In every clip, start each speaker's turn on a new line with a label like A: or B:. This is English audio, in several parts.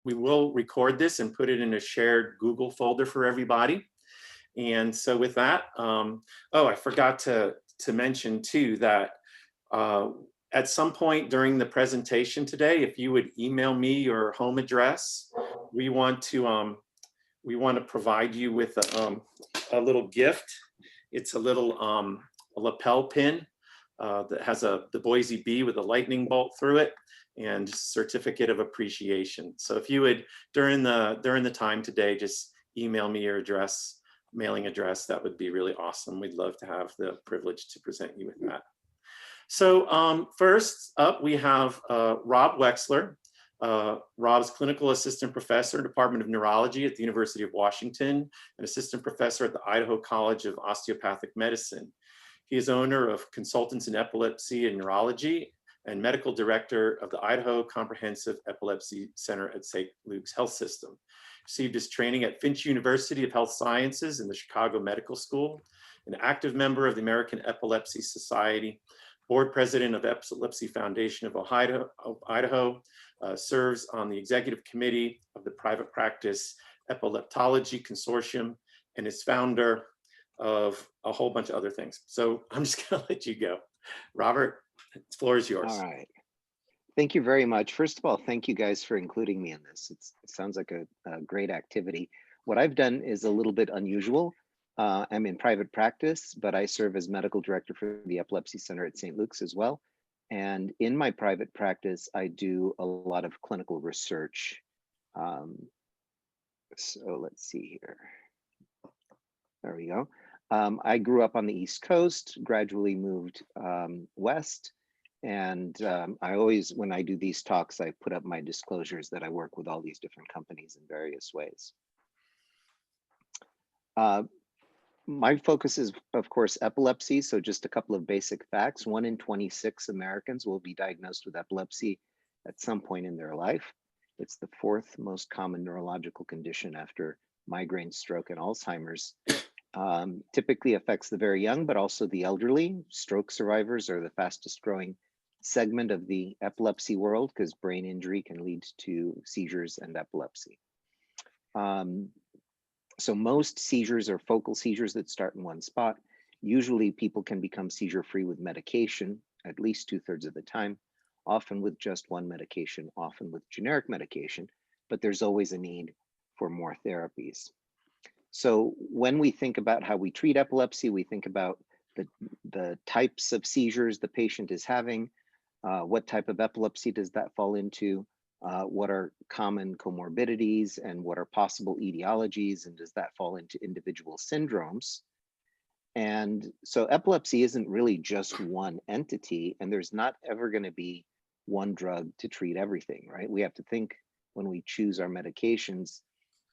A: we will record this and put it in a shared Google folder for everybody. And so with that, oh, I forgot to mention too that at some point during the presentation today, if you would email me your home address, we want to provide you with a little gift. It's a little a lapel pin that has the Boise bee with a lightning bolt through it, and certificate of appreciation. So if you would during the time today, just email me your address, mailing address, that would be really awesome. We'd love to have the privilege to present you with that. So first up, we have Rob Wexler. Rob's clinical assistant professor, Department of Neurology at the University of Washington, and assistant professor at the Idaho College of Osteopathic Medicine. He is owner of Consultants in Epilepsy and Neurology and medical director of the Idaho Comprehensive Epilepsy Center at St. Luke's Health System. Received his training at Finch University of Health Sciences and the Chicago Medical School, an active member of the American Epilepsy Society, board president of Epilepsy Foundation of Idaho, serves on the executive committee of the private practice Epileptology Consortium, and is founder of a whole bunch of other things. So I'm just gonna let you go. Robert, the floor is yours.
B: All right. Thank you very much. First of all, thank you guys for including me in this. It sounds like a great activity. What I've done is a little bit unusual. I'm in private practice, but I serve as medical director for the Epilepsy Center at St. Luke's as well. And in my private practice, I do a lot of clinical research. So let's see here. There we go. I grew up on the East Coast, gradually moved west. And I always, when I do these talks, I put up my disclosures that I work with all these different companies in various ways. My focus is, of course, epilepsy. So just a couple of basic facts. 1 in 26 Americans will be diagnosed with epilepsy at some point in their life. It's the 4th most common neurological condition after migraine, stroke, and Alzheimer's. Typically affects the very young, but also the elderly. Stroke survivors are the fastest growing segment of the epilepsy world because brain injury can lead to seizures and epilepsy. So most seizures are focal seizures that start in one spot. Usually people can become seizure free with medication, at least 2/3 of the time, often with just one medication, often with generic medication, but there's always a need for more therapies. So when we think about how we treat epilepsy, we think about the types of seizures the patient is having, what type of epilepsy does that fall into, what are common comorbidities and what are possible etiologies, and does that fall into individual syndromes? And so epilepsy isn't really just one entity, and there's not ever going to be one drug to treat everything, right? We have to think when we choose our medications,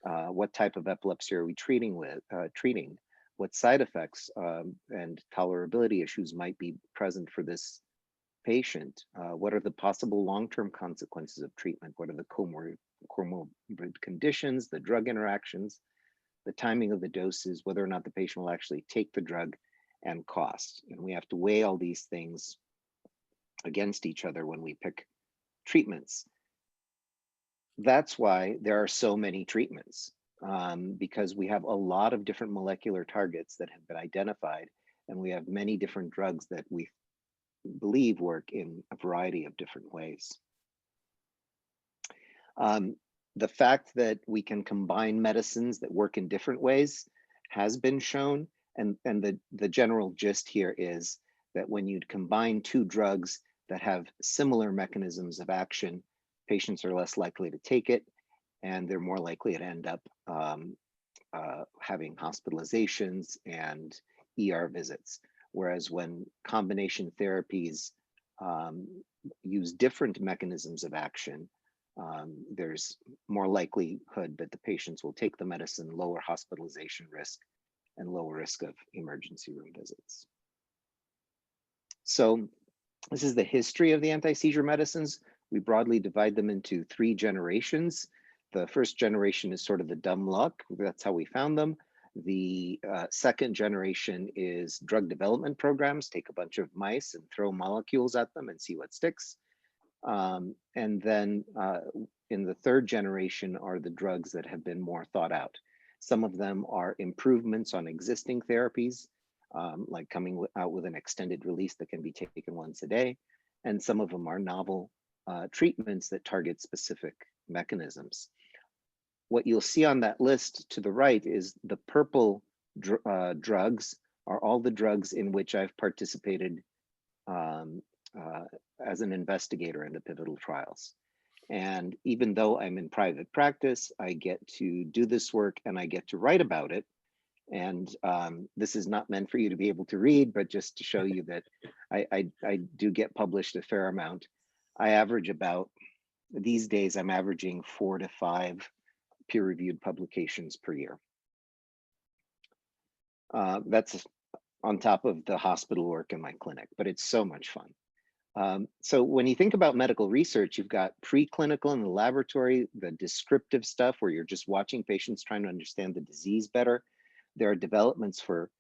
B: what type of epilepsy are we treating? What side effects and tolerability issues might be present for this patient? What are the possible long-term consequences of treatment? What are the comorbid conditions, the drug interactions, the timing of the doses, whether or not the patient will actually take the drug, and cost? And we have to weigh all these things against each other when we pick treatments. That's why there are so many treatments, because we have a lot of different molecular targets that have been identified, and we have many different drugs that we believe work in a variety of different ways. The fact that we can combine medicines that work in different ways has been shown, and the general gist here is that when you combine 2 drugs that have similar mechanisms of action, patients are less likely to take it, and they're more likely to end up having hospitalizations and ER visits. Whereas when combination therapies use different mechanisms of action, there's more likelihood that the patients will take the medicine, lower hospitalization risk, and lower risk of emergency room visits. So this is the history of the anti-seizure medicines. We broadly divide them into 3 generations. The first generation is sort of the dumb luck. That's how we found them. The second generation is drug development programs, take a bunch of mice and throw molecules at them and see what sticks. And then in the third generation are the drugs that have been more thought out. Some of them are improvements on existing therapies, like coming out with an extended release that can be taken once a day. And some of them are novel treatments that target specific mechanisms. What you'll see on that list to the right is the purple drugs are all the drugs in which I've participated as an investigator in the pivotal trials. And even though I'm in private practice, I get to do this work and I get to write about it. And this is not meant for you to be able to read, but just to show you that I do get published a fair amount. I average about, these days, I'm averaging 4 to 5 peer-reviewed publications per year. That's on top of the hospital work in my clinic, but it's so much fun. So when you think about medical research, you've got preclinical in the laboratory, the descriptive stuff where you're just watching patients trying to understand the disease better. There are developments for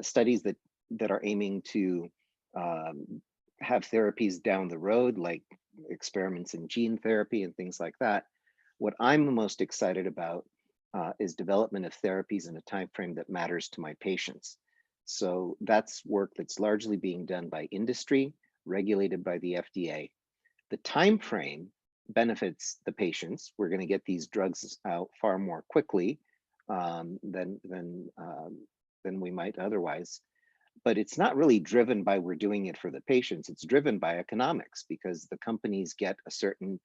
B: studies that are aiming to have therapies down the road, like experiments in gene therapy and things like that. What I'm most excited about is development of therapies in a time frame that matters to my patients. So that's work that's largely being done by industry, regulated by the FDA. The time frame benefits the patients. We're going to get these drugs out far more quickly than we might otherwise. But it's not really driven by we're doing it for the patients. It's driven by economics, because the companies get a certain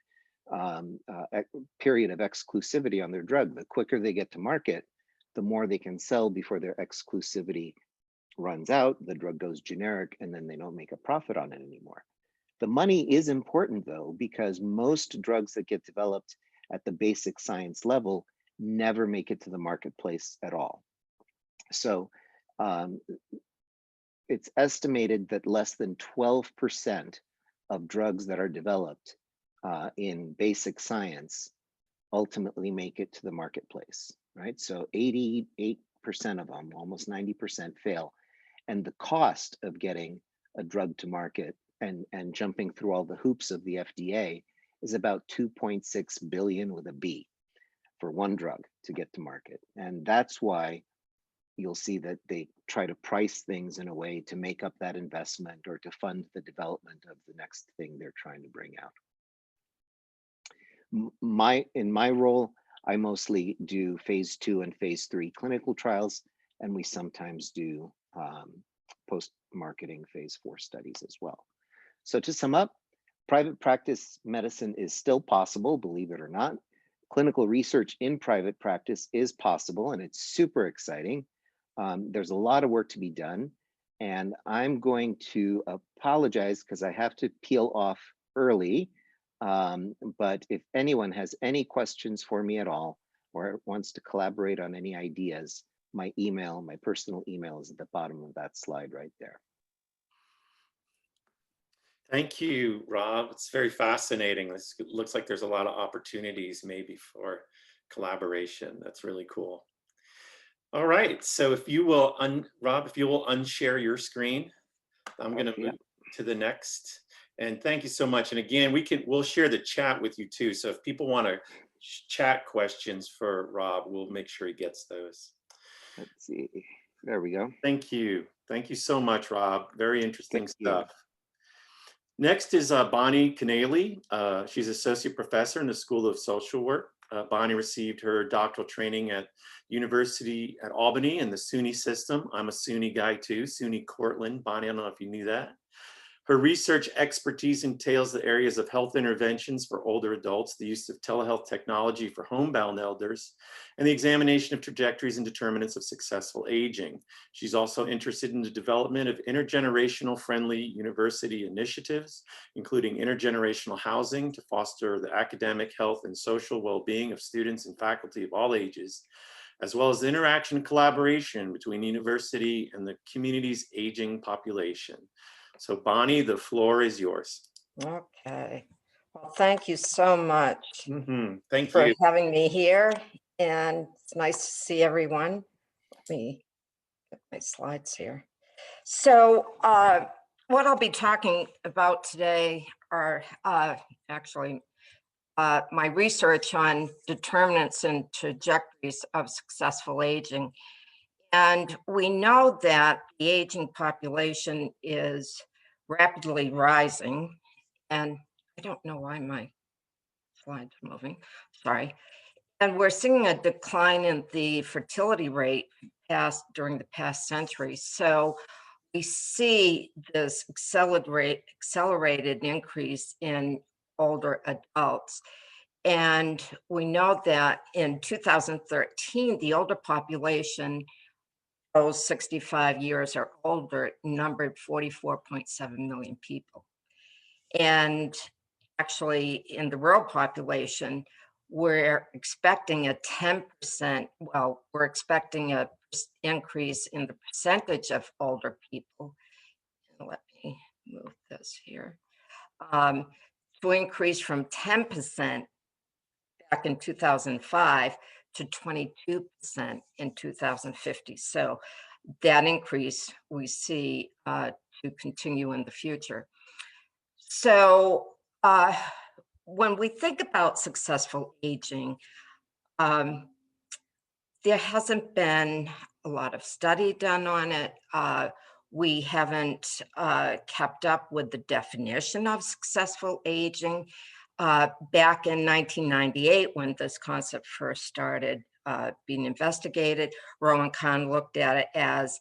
B: period of exclusivity on their drug. The quicker they get to market, the more they can sell before their exclusivity runs out, the drug goes generic, and then they don't make a profit on it anymore. The money is important though, because most drugs that get developed at the basic science level never make it to the marketplace at all. So it's estimated that less than 12% of drugs that are developed in basic science ultimately make it to the marketplace, right? So 88% of them, almost 90%, fail. And the cost of getting a drug to market and jumping through all the hoops of the FDA is about 2.6 billion with a B for one drug to get to market. And that's why you'll see that they try to price things in a way to make up that investment or to fund the development of the next thing they're trying to bring out. In my role, I mostly do phase 2 and phase 3 clinical trials, and we sometimes do post-marketing phase 4 studies as well. So to sum up, private practice medicine is still possible, believe it or not. Clinical research in private practice is possible, and it's super exciting. There's a lot of work to be done, and I'm going to apologize because I have to peel off early. But if anyone has any questions for me at all, or wants to collaborate on any ideas, my personal email is at the bottom of that slide right there.
A: Thank you, Rob. It's very fascinating. It looks like there's a lot of opportunities maybe for collaboration. That's really cool. All right, so if you will, Rob, if you will unshare your screen, I'm going to move to the next. And thank you so much. And again, we'll share the chat with you too. So if people want to chat questions for Rob, we'll make sure he gets those.
B: Let's see. There we go.
A: Thank you. Thank you so much, Rob. Very interesting stuff. Next is Bonnie Connelly. She's associate professor in the School of Social Work. Bonnie received her doctoral training at University at Albany in the SUNY system. I'm a SUNY guy too, SUNY Cortland. Bonnie, I don't know if you knew that. Her research expertise entails the areas of health interventions for older adults, the use of telehealth technology for homebound elders, and the examination of trajectories and determinants of successful aging. She's also interested in the development of intergenerational friendly university initiatives, including intergenerational housing to foster the academic, health, and social well-being of students and faculty of all ages, as well as the interaction and collaboration between the university and the community's aging population. So Bonnie, the floor is yours.
C: Okay. Well, thank you so much
A: Thank
C: for
A: you.
C: having me here. And it's nice to see everyone. Let me get my slides here. So what I'll be talking about today are actually my research on determinants and trajectories of successful aging. And we know that the aging population is rapidly rising. And I don't know why my slide's moving, sorry. And we're seeing a decline in the fertility rate during the past century. So we see this accelerated increase in older adults. And we know that in 2013, the older population, those 65 years or older, numbered 44.7 million people. And actually, in the rural population, we're expecting a 10%, well, we're expecting a increase in the percentage of older people. Let me move this here. To increase from 10% back in 2005 to 22% in 2050. So that increase we see to continue in the future. So when we think about successful aging, there hasn't been a lot of study done on it. We haven't kept up with the definition of successful aging. Back in 1998, when this concept first started being investigated, Rohn looked at it as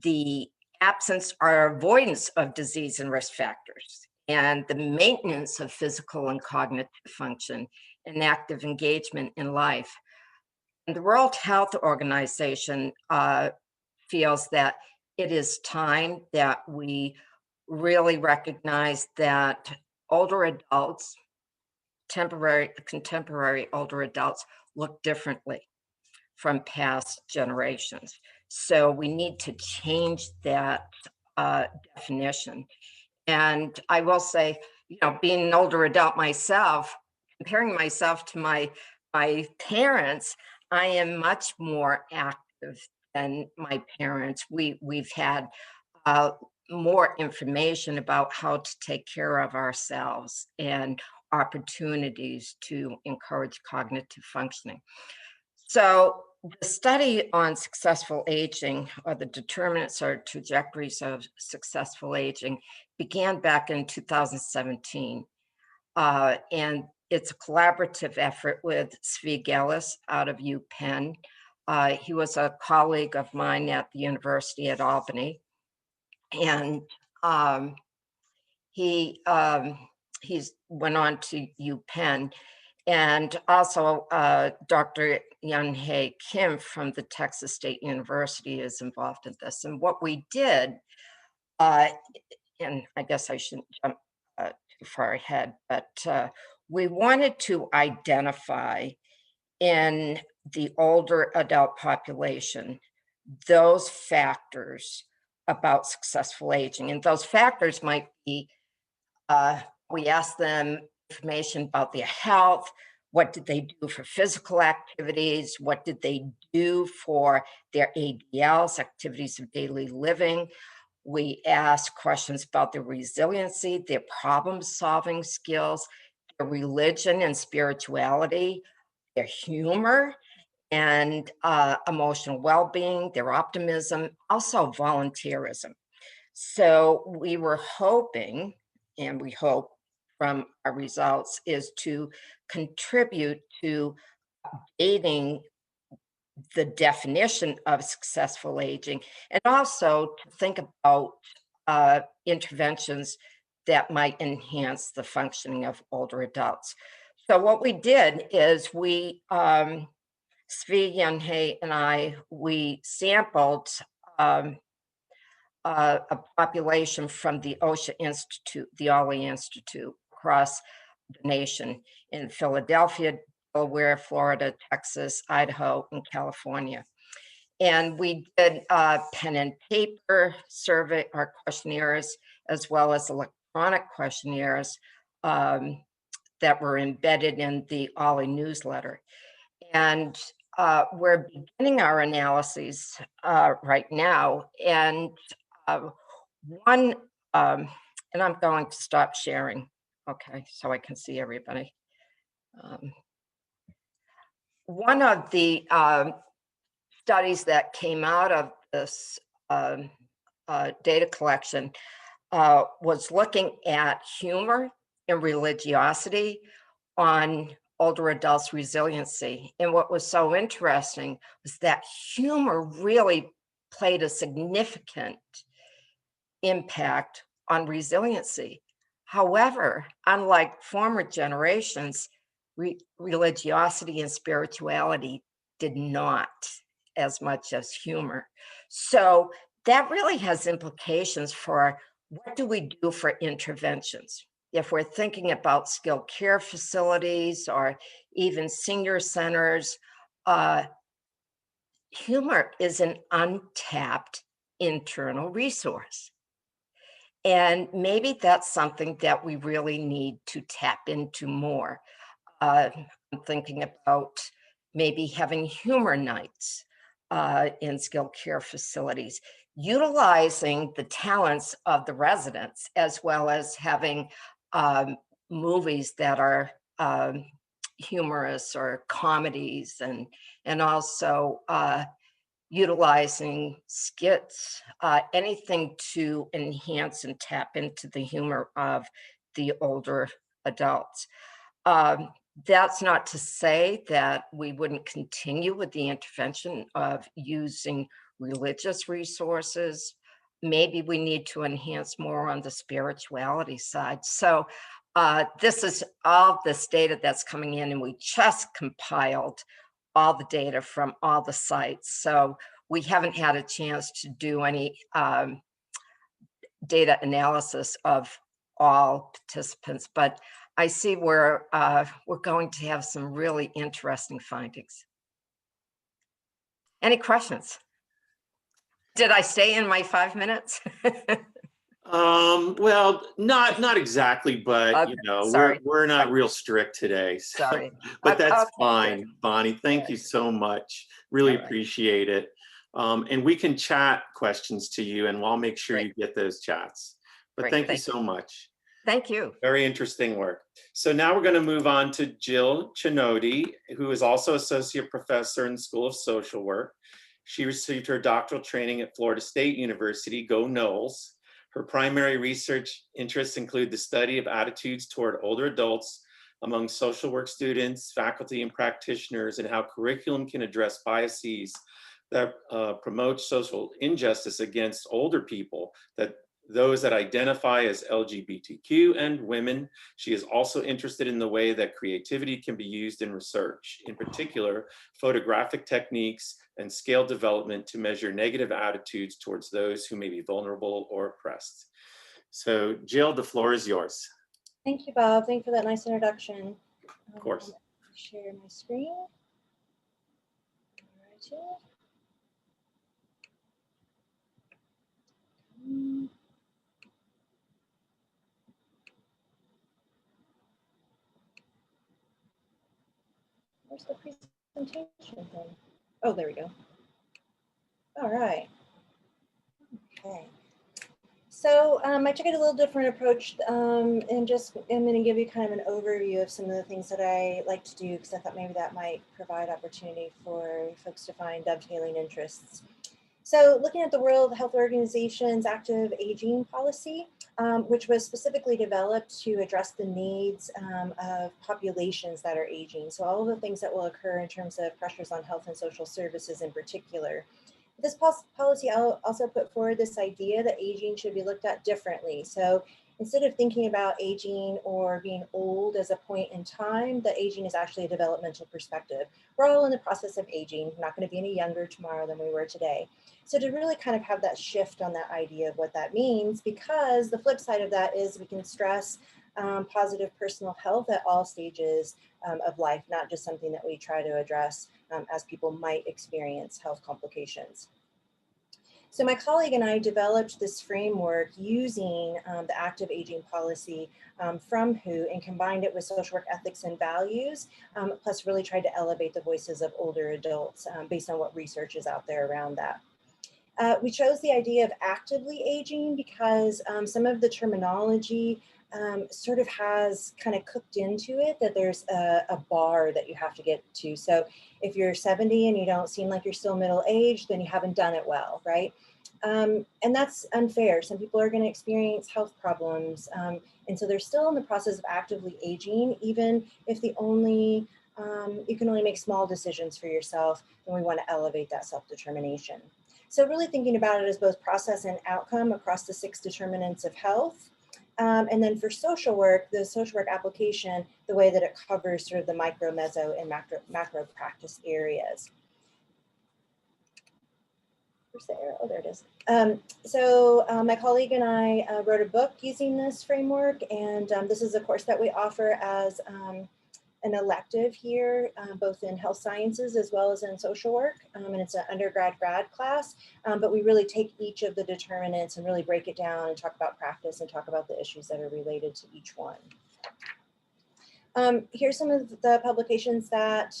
C: the absence or avoidance of disease and risk factors, and the maintenance of physical and cognitive function and active engagement in life. And the World Health Organization feels that it is time that we really recognize that older adults, contemporary older adults, look differently from past generations. So we need to change that definition. And I will say, you know, being an older adult myself, comparing myself to my parents, I am much more active than my parents. We've had more information about how to take care of ourselves and opportunities to encourage cognitive functioning. So the study on successful aging, or the determinants or trajectories of successful aging, began back in 2017. And it's a collaborative effort with Zvi Gellis out of UPenn. He was a colleague of mine at the University at Albany. And he's went on to UPenn. And also Dr. Yun-Hei Kim from the Texas State University is involved in this. And what we did, and I guess I shouldn't jump too far ahead, but we wanted to identify in the older adult population those factors about successful aging. And those factors might be, we asked them information about their health, what did they do for physical activities, what did they do for their ADLs, activities of daily living. We asked questions about their resiliency, their problem-solving skills, their religion and spirituality, their humor and emotional well-being, their optimism, also volunteerism. So we were hoping, and we hope from our results, is to contribute to aiding the definition of successful aging, and also to think about interventions that might enhance the functioning of older adults. So what we did is we, Zvi, Yun-Hei, and I, we sampled a population from the OSHA Institute, the Ollie Institute, across the nation in Philadelphia, Delaware, Florida, Texas, Idaho, and California. And we did pen and paper survey or questionnaires, as well as electronic questionnaires that were embedded in the Ollie newsletter. And we're beginning our analyses right now. And and I'm going to stop sharing, okay, so I can see everybody. One of the studies that came out of this data collection was looking at humor and religiosity on older adults' resiliency. And what was so interesting was that humor really played a significant impact on resiliency. However, unlike former generations, religiosity and spirituality did not as much as humor. So that really has implications for what do we do for interventions? If we're thinking about skilled care facilities or even senior centers, humor is an untapped internal resource. And maybe that's something that we really need to tap into more. I'm thinking about maybe having humor nights in skilled care facilities, utilizing the talents of the residents, as well as having movies that are humorous or comedies, and also utilizing skits, anything to enhance and tap into the humor of the older adults. That's not to say that we wouldn't continue with the intervention of using religious resources. Maybe we need to enhance more on the spirituality side. So this is all this data that's coming in, and we just compiled all the data from all the sites. So we haven't had a chance to do any data analysis of all participants, but I see we're going to have some really interesting findings. Any questions? Did I stay in my 5 minutes?
A: Well, not exactly, but
C: Okay,
A: you know,
C: sorry.
A: we're not real strict today. So,
C: Sorry.
A: but that's
C: Okay,
A: fine,
C: good.
A: Bonnie. Thank you so much. Really
C: All right.
A: appreciate it. And we can chat questions to you, and I'll make sure
C: Great.
A: you get those chats. But
C: Great,
A: thank you
C: thank
A: so much.
C: Thank you.
A: Very interesting work. So now we're going to move on to Jill Chinodi, who is also associate professor in the School of Social Work. She received her doctoral training at Florida State University, Go Noles. Her primary research interests include the study of attitudes toward older adults among social work students, faculty, and practitioners, and how curriculum can address biases that promote social injustice against older people, that those that identify as LGBTQ and women. She is also interested in the way that creativity can be used in research, in particular, photographic techniques and scale development to measure negative attitudes towards those who may be vulnerable or oppressed. So Jill, the floor is yours.
D: Thank you, Bob. Thank you for that nice introduction.
A: Of course.
D: Share my screen. Where's the presentation thing? Oh, there we go. All right. Okay. So I took a little different approach and I'm going to give you kind of an overview of some of the things that I like to do, because I thought maybe that might provide opportunity for folks to find dovetailing interests. So looking at the World Health Organization's active aging policy, which was specifically developed to address the needs of populations that are aging. So all of the things that will occur in terms of pressures on health and social services in particular. This policy also put forward this idea that aging should be looked at differently. So instead of thinking about aging or being old as a point in time, that aging is actually a developmental perspective. We're all in the process of aging. We're not going to be any younger tomorrow than we were today. So to really kind of have that shift on that idea of what that means, because the flip side of that is we can stress positive personal health at all stages of life, not just something that we try to address as people might experience health complications. So my colleague and I developed this framework using the active aging policy from WHO and combined it with social work ethics and values, plus really tried to elevate the voices of older adults based on what research is out there around that. We chose the idea of actively aging because some of the terminology sort of has kind of cooked into it that there's a bar that you have to get to. So if you're 70 and you don't seem like you're still middle-aged, then you haven't done it well, right? And that's unfair. Some people are going to experience health problems. And so they're still in the process of actively aging, even if you can only make small decisions for yourself, then we want to elevate that self-determination. So really thinking about it as both process and outcome across the 6 determinants of health. And then for social work, the social work application, the way that it covers sort of the micro, meso, and macro practice areas. Where's the arrow? Oh, there it is. So my colleague and I wrote a book using this framework, and this is a course that we offer as an elective here, both in health sciences as well as in social work, and it's an undergrad grad class, but we really take each of the determinants and really break it down and talk about practice and talk about the issues that are related to each one. Here's some of the publications that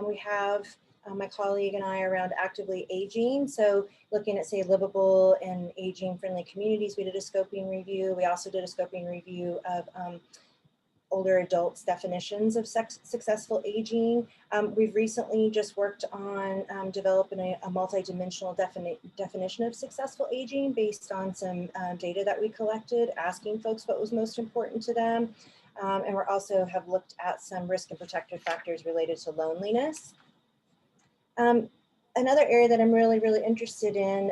D: we have, my colleague and I, around actively aging. So looking at, say, livable and aging friendly communities, we did a scoping review. We also did a scoping review of older adults' definitions of successful aging. We've recently just worked on developing a multidimensional definition of successful aging based on some data that we collected, asking folks what was most important to them. And we also have looked at some risk and protective factors related to loneliness. Another area that I'm really, really interested in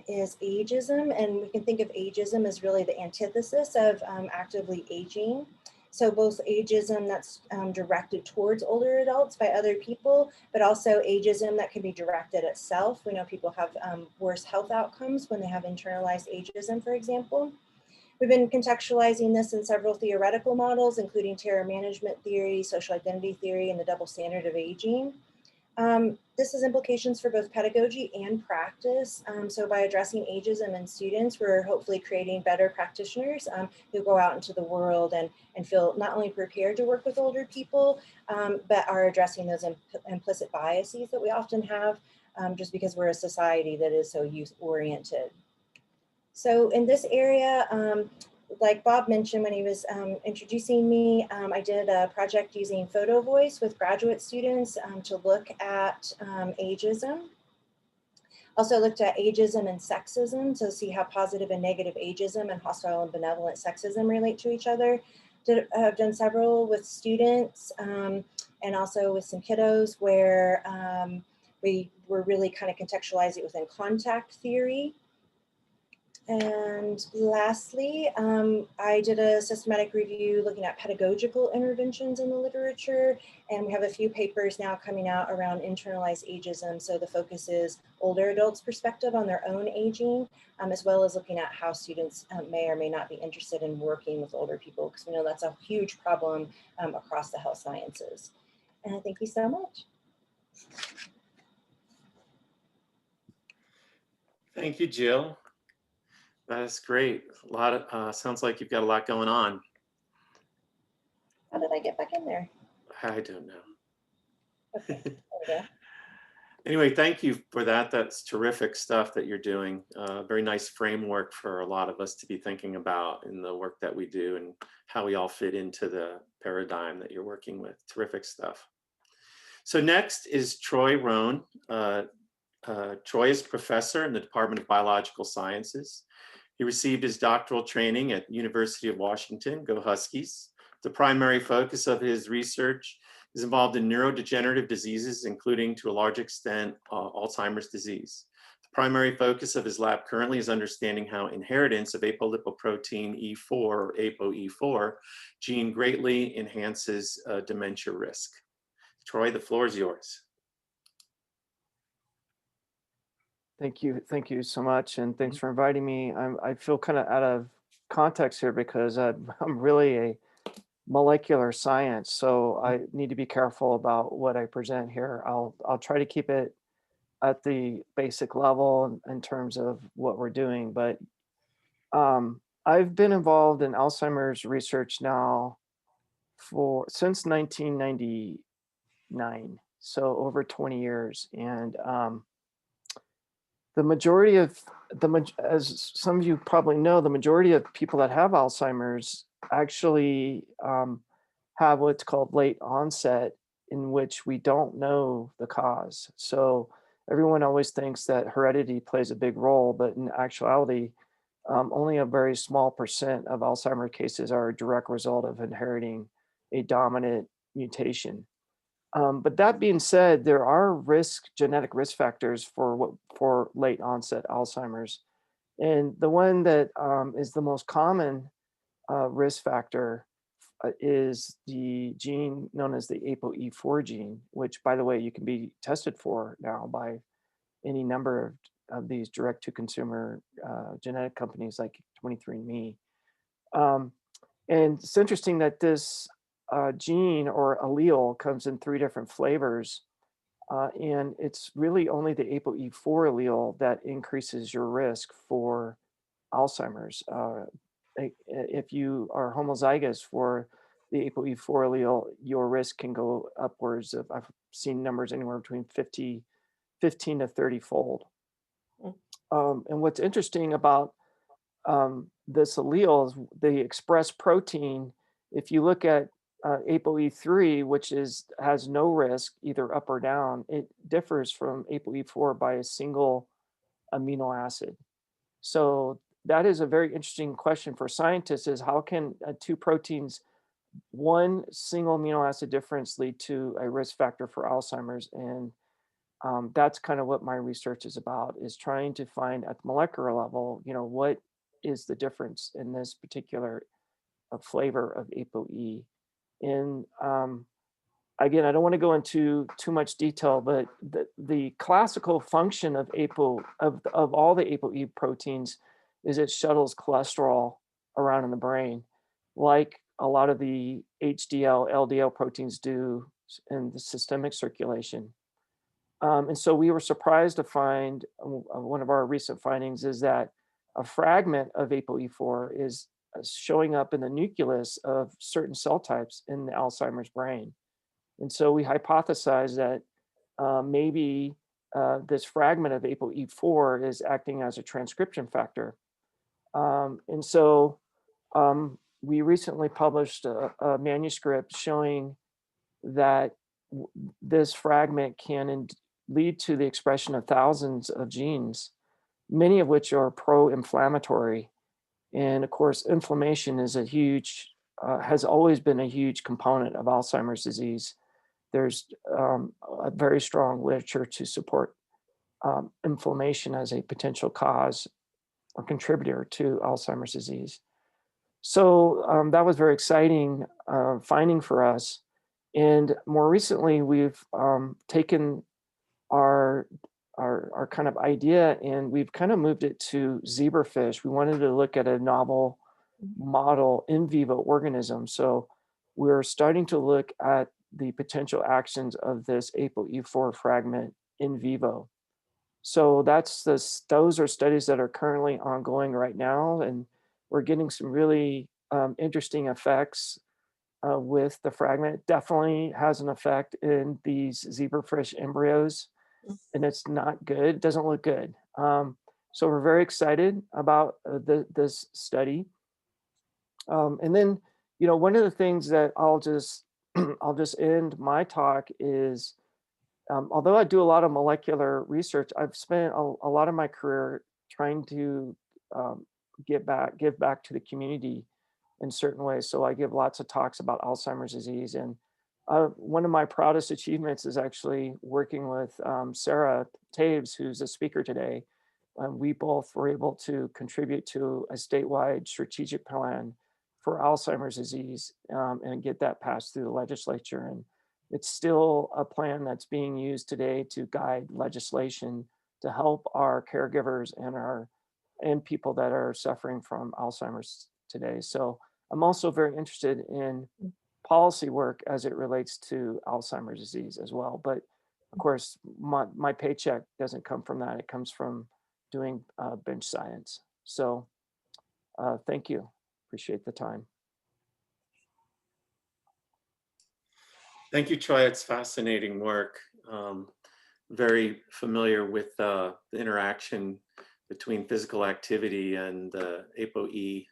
D: is ageism, and we can think of ageism as really the antithesis of actively aging. So both ageism that's directed towards older adults by other people, but also ageism that can be directed at self. We know people have worse health outcomes when they have internalized ageism, for example. We've been contextualizing this in several theoretical models, including terror management theory, social identity theory, and the double standard of aging. This has implications for both pedagogy and practice. So by addressing ageism in students, we're hopefully creating better practitioners who go out into the world and feel not only prepared to work with older people, but are addressing those implicit biases that we often have just because we're a society that is so youth-oriented. So in this area, like Bob mentioned when he was introducing me, I did a project using photo voice with graduate students to look at ageism. Also looked at ageism and sexism to see how positive and negative ageism and hostile and benevolent sexism relate to each other. I've done several with students and also with some kiddos where we were really kind of contextualizing it within contact theory. And lastly, I did a systematic review looking at pedagogical interventions in the literature, and we have a few papers now coming out around internalized ageism. So the focus is older adults' perspective on their own aging, as well as looking at how students may or may not be interested in working with older people, because we know that's a huge problem across the health sciences. And thank you so much.
A: Thank you, Jill. That's great. A lot of, sounds like you've got a lot going on.
D: How did I get back in there?
A: I don't know.
D: Okay, there we go.
A: Anyway, thank you for that. That's terrific stuff that you're doing. Very nice framework for a lot of us to be thinking about in the work that we do and how we all fit into the paradigm that you're working with. Terrific stuff. So next is Troy Rohn. Troy is professor in the Department of Biological Sciences. He received his doctoral training at University of Washington, go Huskies. The primary focus of his research is involved in neurodegenerative diseases, including to a large extent, Alzheimer's disease. The primary focus of his lab currently is understanding how inheritance of apolipoprotein E4 or ApoE4 gene greatly enhances dementia risk. Troy, the floor is yours.
E: Thank you so much, and thanks for inviting me. I feel kind of out of context here because I'm really a molecular science, so I need to be careful about what I present here. I'll try to keep it at the basic level in terms of what we're doing, but I've been involved in Alzheimer's research now since 1999, so over 20 years, and the majority of as some of you probably know, the majority of people that have Alzheimer's actually have what's called late onset, in which we don't know the cause. So everyone always thinks that heredity plays a big role, but in actuality, only a very small percent of Alzheimer's cases are a direct result of inheriting a dominant mutation. But that being said, there are genetic risk factors for late onset Alzheimer's. And the one that is the most common risk factor is the gene known as the ApoE4 gene, which, by the way, you can be tested for now by any number of these direct-to-consumer genetic companies like 23andMe. And it's interesting that this gene or allele comes in 3 different flavors, and it's really only the ApoE4 allele that increases your risk for Alzheimer's. If you are homozygous for the ApoE4 allele, your risk can go upwards of, I've seen numbers anywhere between 15 to 30 fold. And what's interesting about this allele is they express protein. If you look at ApoE3, which has no risk either up or down, it differs from ApoE4 by a single amino acid. So that is a very interesting question for scientists: is how can 2 proteins, one single amino acid difference, lead to a risk factor for Alzheimer's? And that's kind of what my research is about, is trying to find at the molecular level, what is the difference in this particular flavor of ApoE. And again, I don't want to go into too much detail, but the classical function of of all the ApoE proteins is it shuttles cholesterol around in the brain, like a lot of the HDL, LDL proteins do in the systemic circulation. And so we were surprised to find, one of our recent findings is that a fragment of ApoE4 is showing up in the nucleus of certain cell types in the Alzheimer's brain. And so we hypothesized that maybe this fragment of ApoE4 is acting as a transcription factor. And so we recently published a manuscript showing that this fragment can lead to the expression of thousands of genes, many of which are pro-inflammatory. And of course, inflammation is has always been a huge component of Alzheimer's disease. There's a very strong literature to support inflammation as a potential cause or contributor to Alzheimer's disease. So that was very exciting finding for us. And more recently, we've taken our kind of idea and we've kind of moved it to zebrafish. We wanted to look at a novel model in vivo organism. So we're starting to look at the potential actions of this ApoE4 fragment in vivo. So those are studies that are currently ongoing right now, and we're getting some really interesting effects with the fragment. It definitely has an effect in these zebrafish embryos, and it's not good. It doesn't look good. So we're very excited about this study. And then, one of the things that I'll just end my talk is, although I do a lot of molecular research, I've spent a lot of my career trying to give back to the community in certain ways. So I give lots of talks about Alzheimer's disease. And one of my proudest achievements is actually working with Sarah Taves, who's a speaker today. We both were able to contribute to a statewide strategic plan for Alzheimer's disease and get that passed through the legislature. And it's still a plan that's being used today to guide legislation to help our caregivers and people that are suffering from Alzheimer's today. So I'm also very interested in policy work as it relates to Alzheimer's disease as well. But of course, my paycheck doesn't come from that. It comes from doing bench science. So thank you. Appreciate the time.
A: Thank you, Troy. It's fascinating work. Very familiar with the interaction between physical activity and the ApoE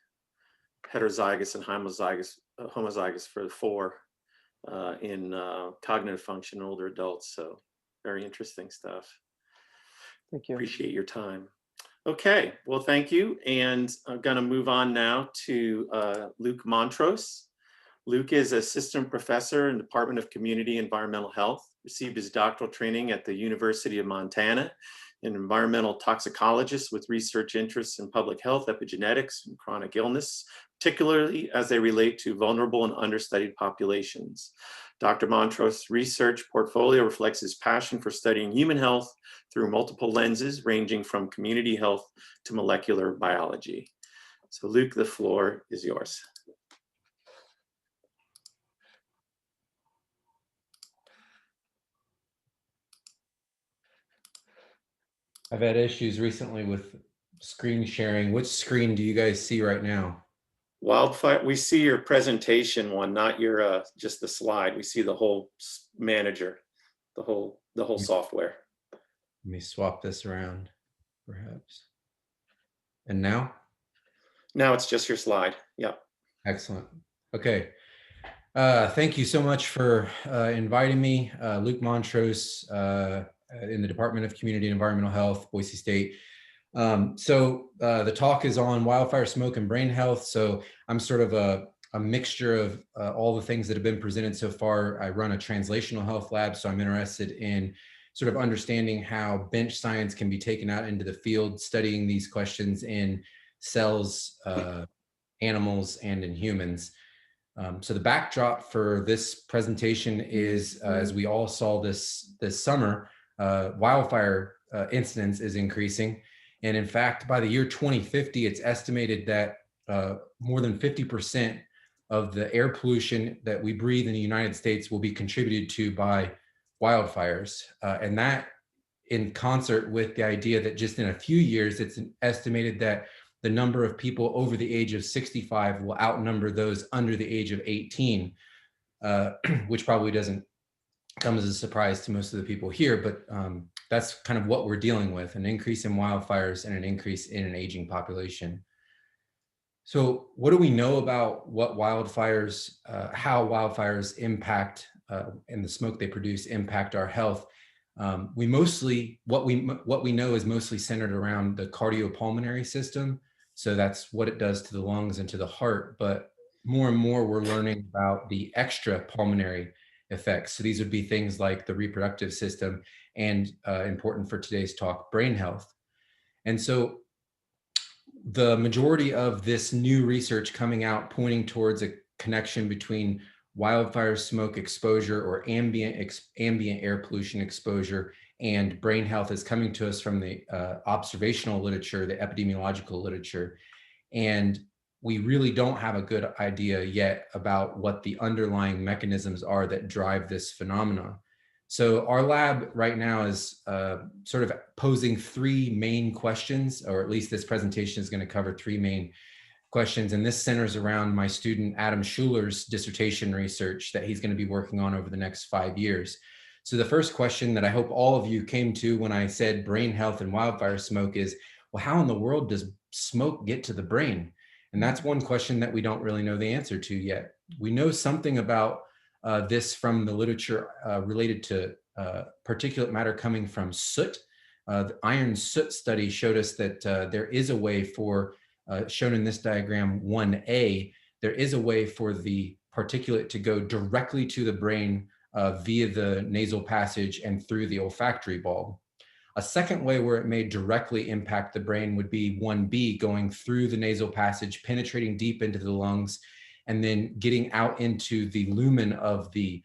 A: heterozygous and homozygous for the 4 in cognitive function in older adults. So very interesting stuff.
E: Thank you.
A: Appreciate your time. Okay, well, thank you. And I'm gonna move on now to Luke Montrose. Luke is assistant professor in the Department of Community Environmental Health, received his doctoral training at the University of Montana, an environmental toxicologist with research interests in public health, epigenetics, and chronic illness, particularly as they relate to vulnerable and understudied populations. Dr. Montrose's research portfolio reflects his passion for studying human health through multiple lenses, ranging from community health to molecular biology. So Luke, the floor is yours.
F: I've had issues recently with screen sharing. Which screen do you guys see right now?
A: Wildfire, we see your presentation one, not your just the slide. We see the whole manager, the whole software.
F: Let me swap this around, perhaps. And now?
A: Now it's just your slide. Yeah.
F: Excellent. Okay. Thank you so much for inviting me. Luke Montrose in the Department of Community and Environmental Health, Boise State. The talk is on wildfire smoke and brain health. So I'm sort of a mixture of all the things that have been presented so far. I run a translational health lab, so I'm interested in sort of understanding how bench science can be taken out into the field, studying these questions in cells, animals, and in humans. So the backdrop for this presentation is, as we all saw this summer, wildfire incidence is increasing. And in fact, by the year 2050, it's estimated that more than 50% of the air pollution that we breathe in the United States will be contributed to by wildfires. And that in concert with the idea that just in a few years, it's estimated that the number of people over the age of 65 will outnumber those under the age of 18, which probably doesn't come as a surprise to most of the people here, but that's kind of what we're dealing with, an increase in wildfires and an increase in an aging population. So what do we know about what wildfires, how wildfires impact and the smoke they produce impact our health? What we know is mostly centered around the cardiopulmonary system. So that's what it does to the lungs and to the heart. But more and more, we're learning about the extra pulmonary effects. So these would be things like the reproductive system and important for today's talk, brain health. And so the majority of this new research coming out pointing towards a connection between wildfire smoke exposure or ambient air pollution exposure and brain health is coming to us from the observational literature, the epidemiological literature. And we really don't have a good idea yet about what the underlying mechanisms are that drive this phenomena. So our lab right now is sort of posing 3 main questions, or at least this presentation is going to cover 3 main questions. And this centers around my student Adam Schuler's dissertation research that he's going to be working on over the next 5 years. So the first question that I hope all of you came to when I said brain health and wildfire smoke is, well, how in the world does smoke get to the brain? And that's one question that we don't really know the answer to yet. We know something about this from the literature related to particulate matter coming from soot. The iron soot study showed us that there is a way for, shown in this diagram 1A, there is a way for the particulate to go directly to the brain via the nasal passage and through the olfactory bulb. A second way where it may directly impact the brain would be 1B, going through the nasal passage, penetrating deep into the lungs, and then getting out into the lumen of the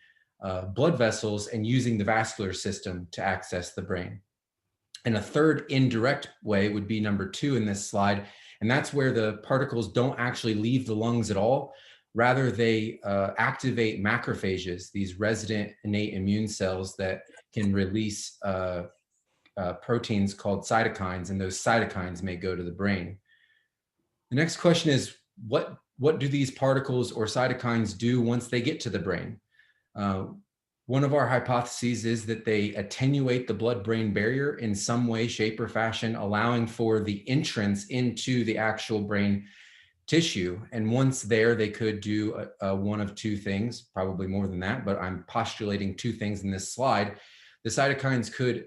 F: blood vessels and using the vascular system to access the brain. And a third indirect way would be number 2 in this slide, and that's where the particles don't actually leave the lungs at all. Rather, they activate macrophages, these resident innate immune cells that can release proteins called cytokines, and those cytokines may go to the brain. The next question is, what do these particles or cytokines do once they get to the brain? One of our hypotheses is that they attenuate the blood-brain barrier in some way, shape, or fashion, allowing for the entrance into the actual brain tissue. And once there, they could do one of two things, probably more than that, but I'm postulating two things in this slide. The cytokines could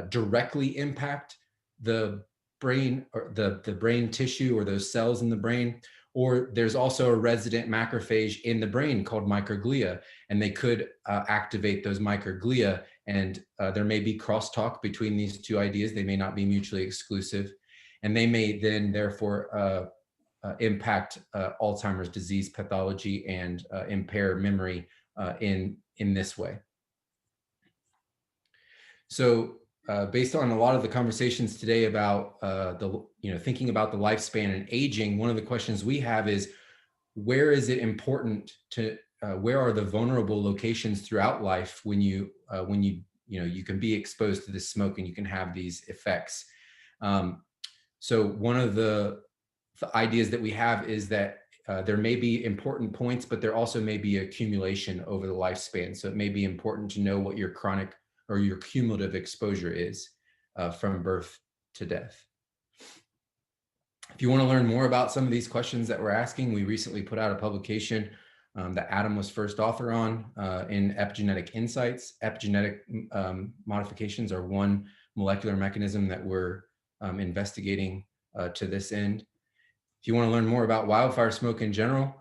F: directly impact the brain, or the brain tissue, or those cells in the brain, or there's also a resident macrophage in the brain called microglia, and they could activate those microglia, and there may be crosstalk between these two ideas. They may not be mutually exclusive, and they may then therefore impact Alzheimer's disease pathology and impair memory in this way. So based on a lot of the conversations today about thinking about the lifespan and aging, one of the questions we have is, where is it important to where are the vulnerable locations throughout life when you can be exposed to this smoke and you can have these effects. So one of the ideas that we have is that there may be important points, but there also may be accumulation over the lifespan. So it may be important to know what your chronic or your cumulative exposure is from birth to death. If you want to learn more about some of these questions that we're asking, we recently put out a publication that Adam was first author on in Epigenetic Insights. Epigenetic modifications are one molecular mechanism that we're investigating to this end. If you want to learn more about wildfire smoke in general,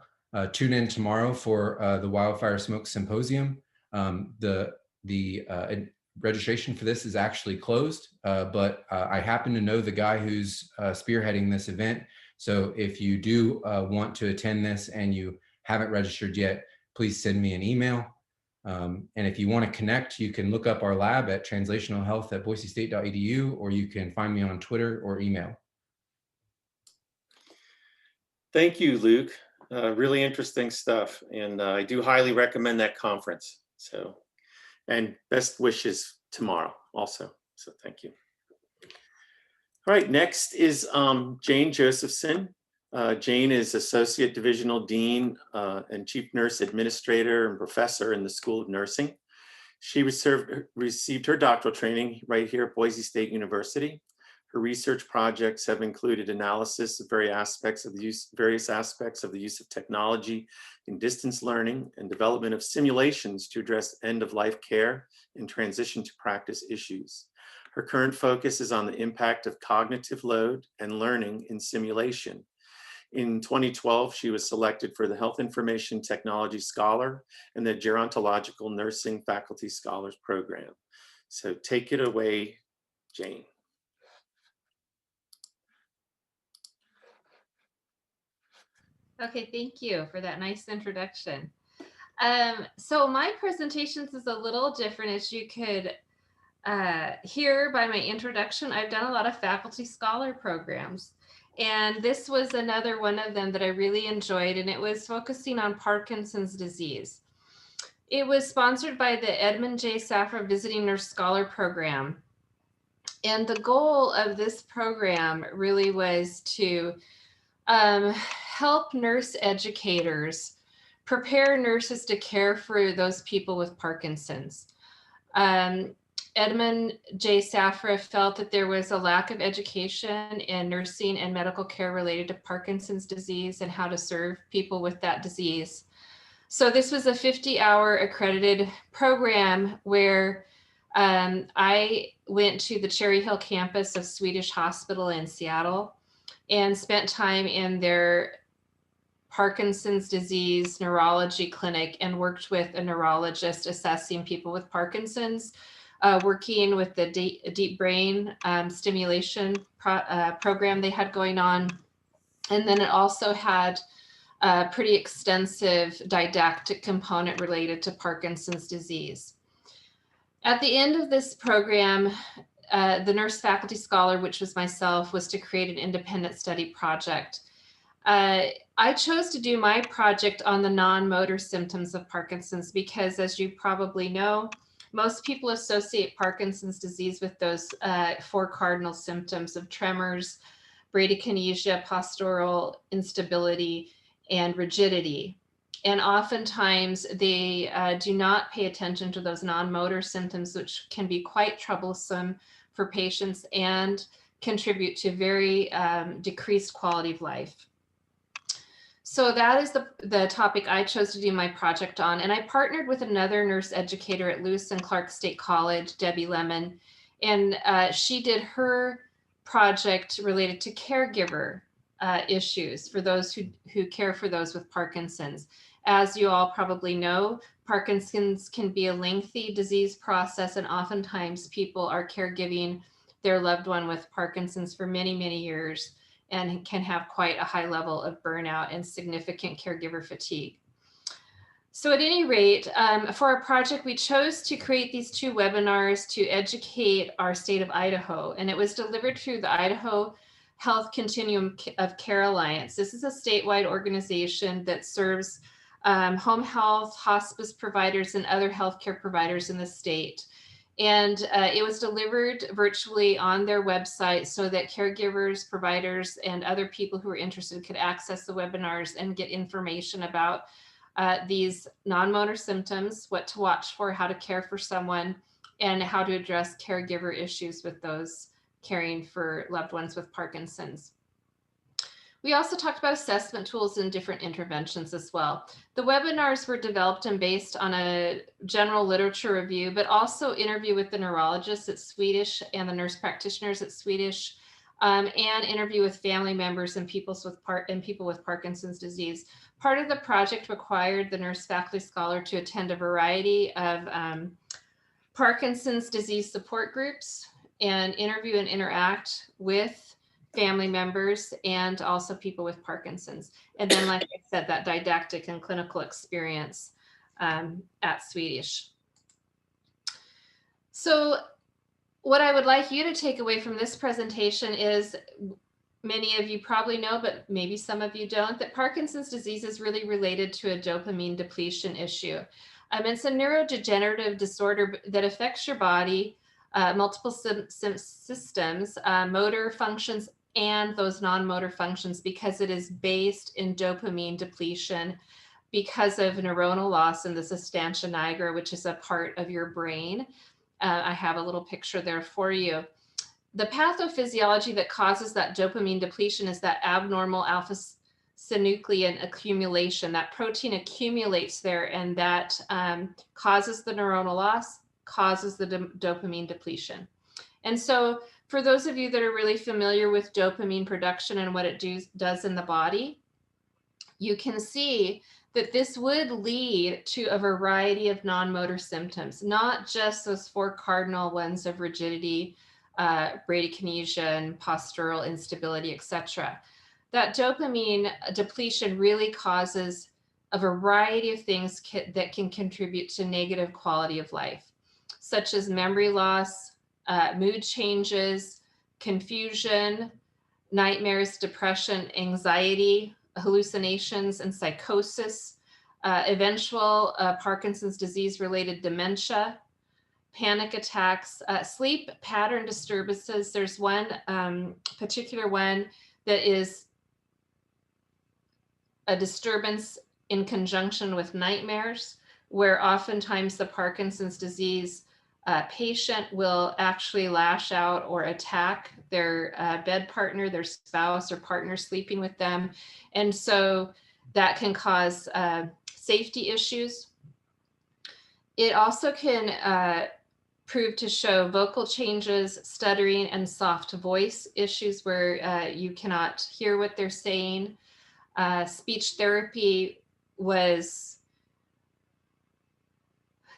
F: tune in tomorrow for the Wildfire Smoke Symposium. The registration for this is actually closed, but I happen to know the guy who's spearheading this event. So if you do want to attend this and you haven't registered yet, please send me an email. And if you want to connect, you can look up our lab at translationalhealth@boisestate.edu, or you can find me on Twitter or email.
A: Thank you, Luke. Really interesting stuff. And I do highly recommend that conference. So, and best wishes tomorrow also. So thank you. All right, next is Jane Josephson. Jane is Associate Divisional Dean and Chief Nurse Administrator and Professor in the School of Nursing. She received her doctoral training right here at Boise State University. Her research projects have included analysis of various aspects of the use of technology in distance learning and development of simulations to address end-of-life care and transition to practice issues. Her current focus is on the impact of cognitive load and learning in simulation. In 2012, she was selected for the Health Information Technology Scholar and the Gerontological Nursing Faculty Scholars Program. So take it away, Jane.
G: Okay, thank you for that nice introduction. So my presentations is a little different, as you could hear by my introduction. I've done a lot of faculty scholar programs, and this was another one of them that I really enjoyed, and it was focusing on Parkinson's disease. It was sponsored by the Edmund J. Safra Visiting Nurse Scholar Program. And the goal of this program really was to help nurse educators prepare nurses to care for those people with Parkinson's. Edmund J. Safra felt that there was a lack of education in nursing and medical care related to Parkinson's disease and how to serve people with that disease. So this was a 50-hour accredited program where I went to the Cherry Hill campus of Swedish Hospital in Seattle and spent time in their Parkinson's disease neurology clinic and worked with a neurologist assessing people with Parkinson's, working with the deep brain stimulation program they had going on. And then it also had a pretty extensive didactic component related to Parkinson's disease. At the end of this program, the nurse faculty scholar, which was myself, was to create an independent study project. I chose to do my project on the non-motor symptoms of Parkinson's because, as you probably know, most people associate Parkinson's disease with those 4 cardinal symptoms of tremors, bradykinesia, postural instability, and rigidity. And oftentimes they do not pay attention to those non-motor symptoms, which can be quite troublesome for patients and contribute to very decreased quality of life. So that is the topic I chose to do my project on. And I partnered with another nurse educator at Lewis and Clark State College, Debbie Lemon, and she did her project related to caregiver issues for those who care for those with Parkinson's. As you all probably know, Parkinson's can be a lengthy disease process, and oftentimes people are caregiving their loved one with Parkinson's for many, many years, and can have quite a high level of burnout and significant caregiver fatigue. So at any rate, for our project, we chose to create these 2 webinars to educate our state of Idaho, and it was delivered through the Idaho Health Continuum of Care Alliance. This is a statewide organization that serves home health, hospice providers, and other healthcare providers in the state. And it was delivered virtually on their website so that caregivers, providers, and other people who are interested could access the webinars and get information about these non-motor symptoms, what to watch for, how to care for someone, and how to address caregiver issues with those caring for loved ones with Parkinson's. We also talked about assessment tools and different interventions as well. The webinars were developed and based on a general literature review, but also interview with the neurologists at Swedish and the nurse practitioners at Swedish, and interview with family members and people with Parkinson's disease. Part of the project required the nurse faculty scholar to attend a variety of Parkinson's disease support groups and interview and interact with family members and also people with Parkinson's. And then, like I said, that didactic and clinical experience at Swedish. So what I would like you to take away from this presentation is, many of you probably know, but maybe some of you don't, that Parkinson's disease is really related to a dopamine depletion issue. It's a neurodegenerative disorder that affects your body, multiple systems, motor functions, and those non-motor functions, because it is based in dopamine depletion because of neuronal loss in the substantia nigra, which is a part of your brain. I have a little picture there for you. The pathophysiology that causes that dopamine depletion is that abnormal alpha-synuclein accumulation. That protein accumulates there, and that causes the neuronal loss, causes the dopamine depletion. And so for those of you that are really familiar with dopamine production and what it does in the body, you can see that this would lead to a variety of non-motor symptoms, not just those 4 cardinal ones of rigidity, bradykinesia, and postural instability, etc. That dopamine depletion really causes a variety of things that can contribute to negative quality of life, such as memory loss, mood changes, confusion, nightmares, depression, anxiety, hallucinations, and psychosis, eventual Parkinson's disease-related dementia, panic attacks, sleep pattern disturbances. There's one particular one that is a disturbance in conjunction with nightmares, where oftentimes the Parkinson's disease patient will actually lash out or attack their bed partner, their spouse or partner sleeping with them. And so that can cause safety issues. It also can prove to show vocal changes, stuttering, and soft voice issues where you cannot hear what they're saying. Speech therapy was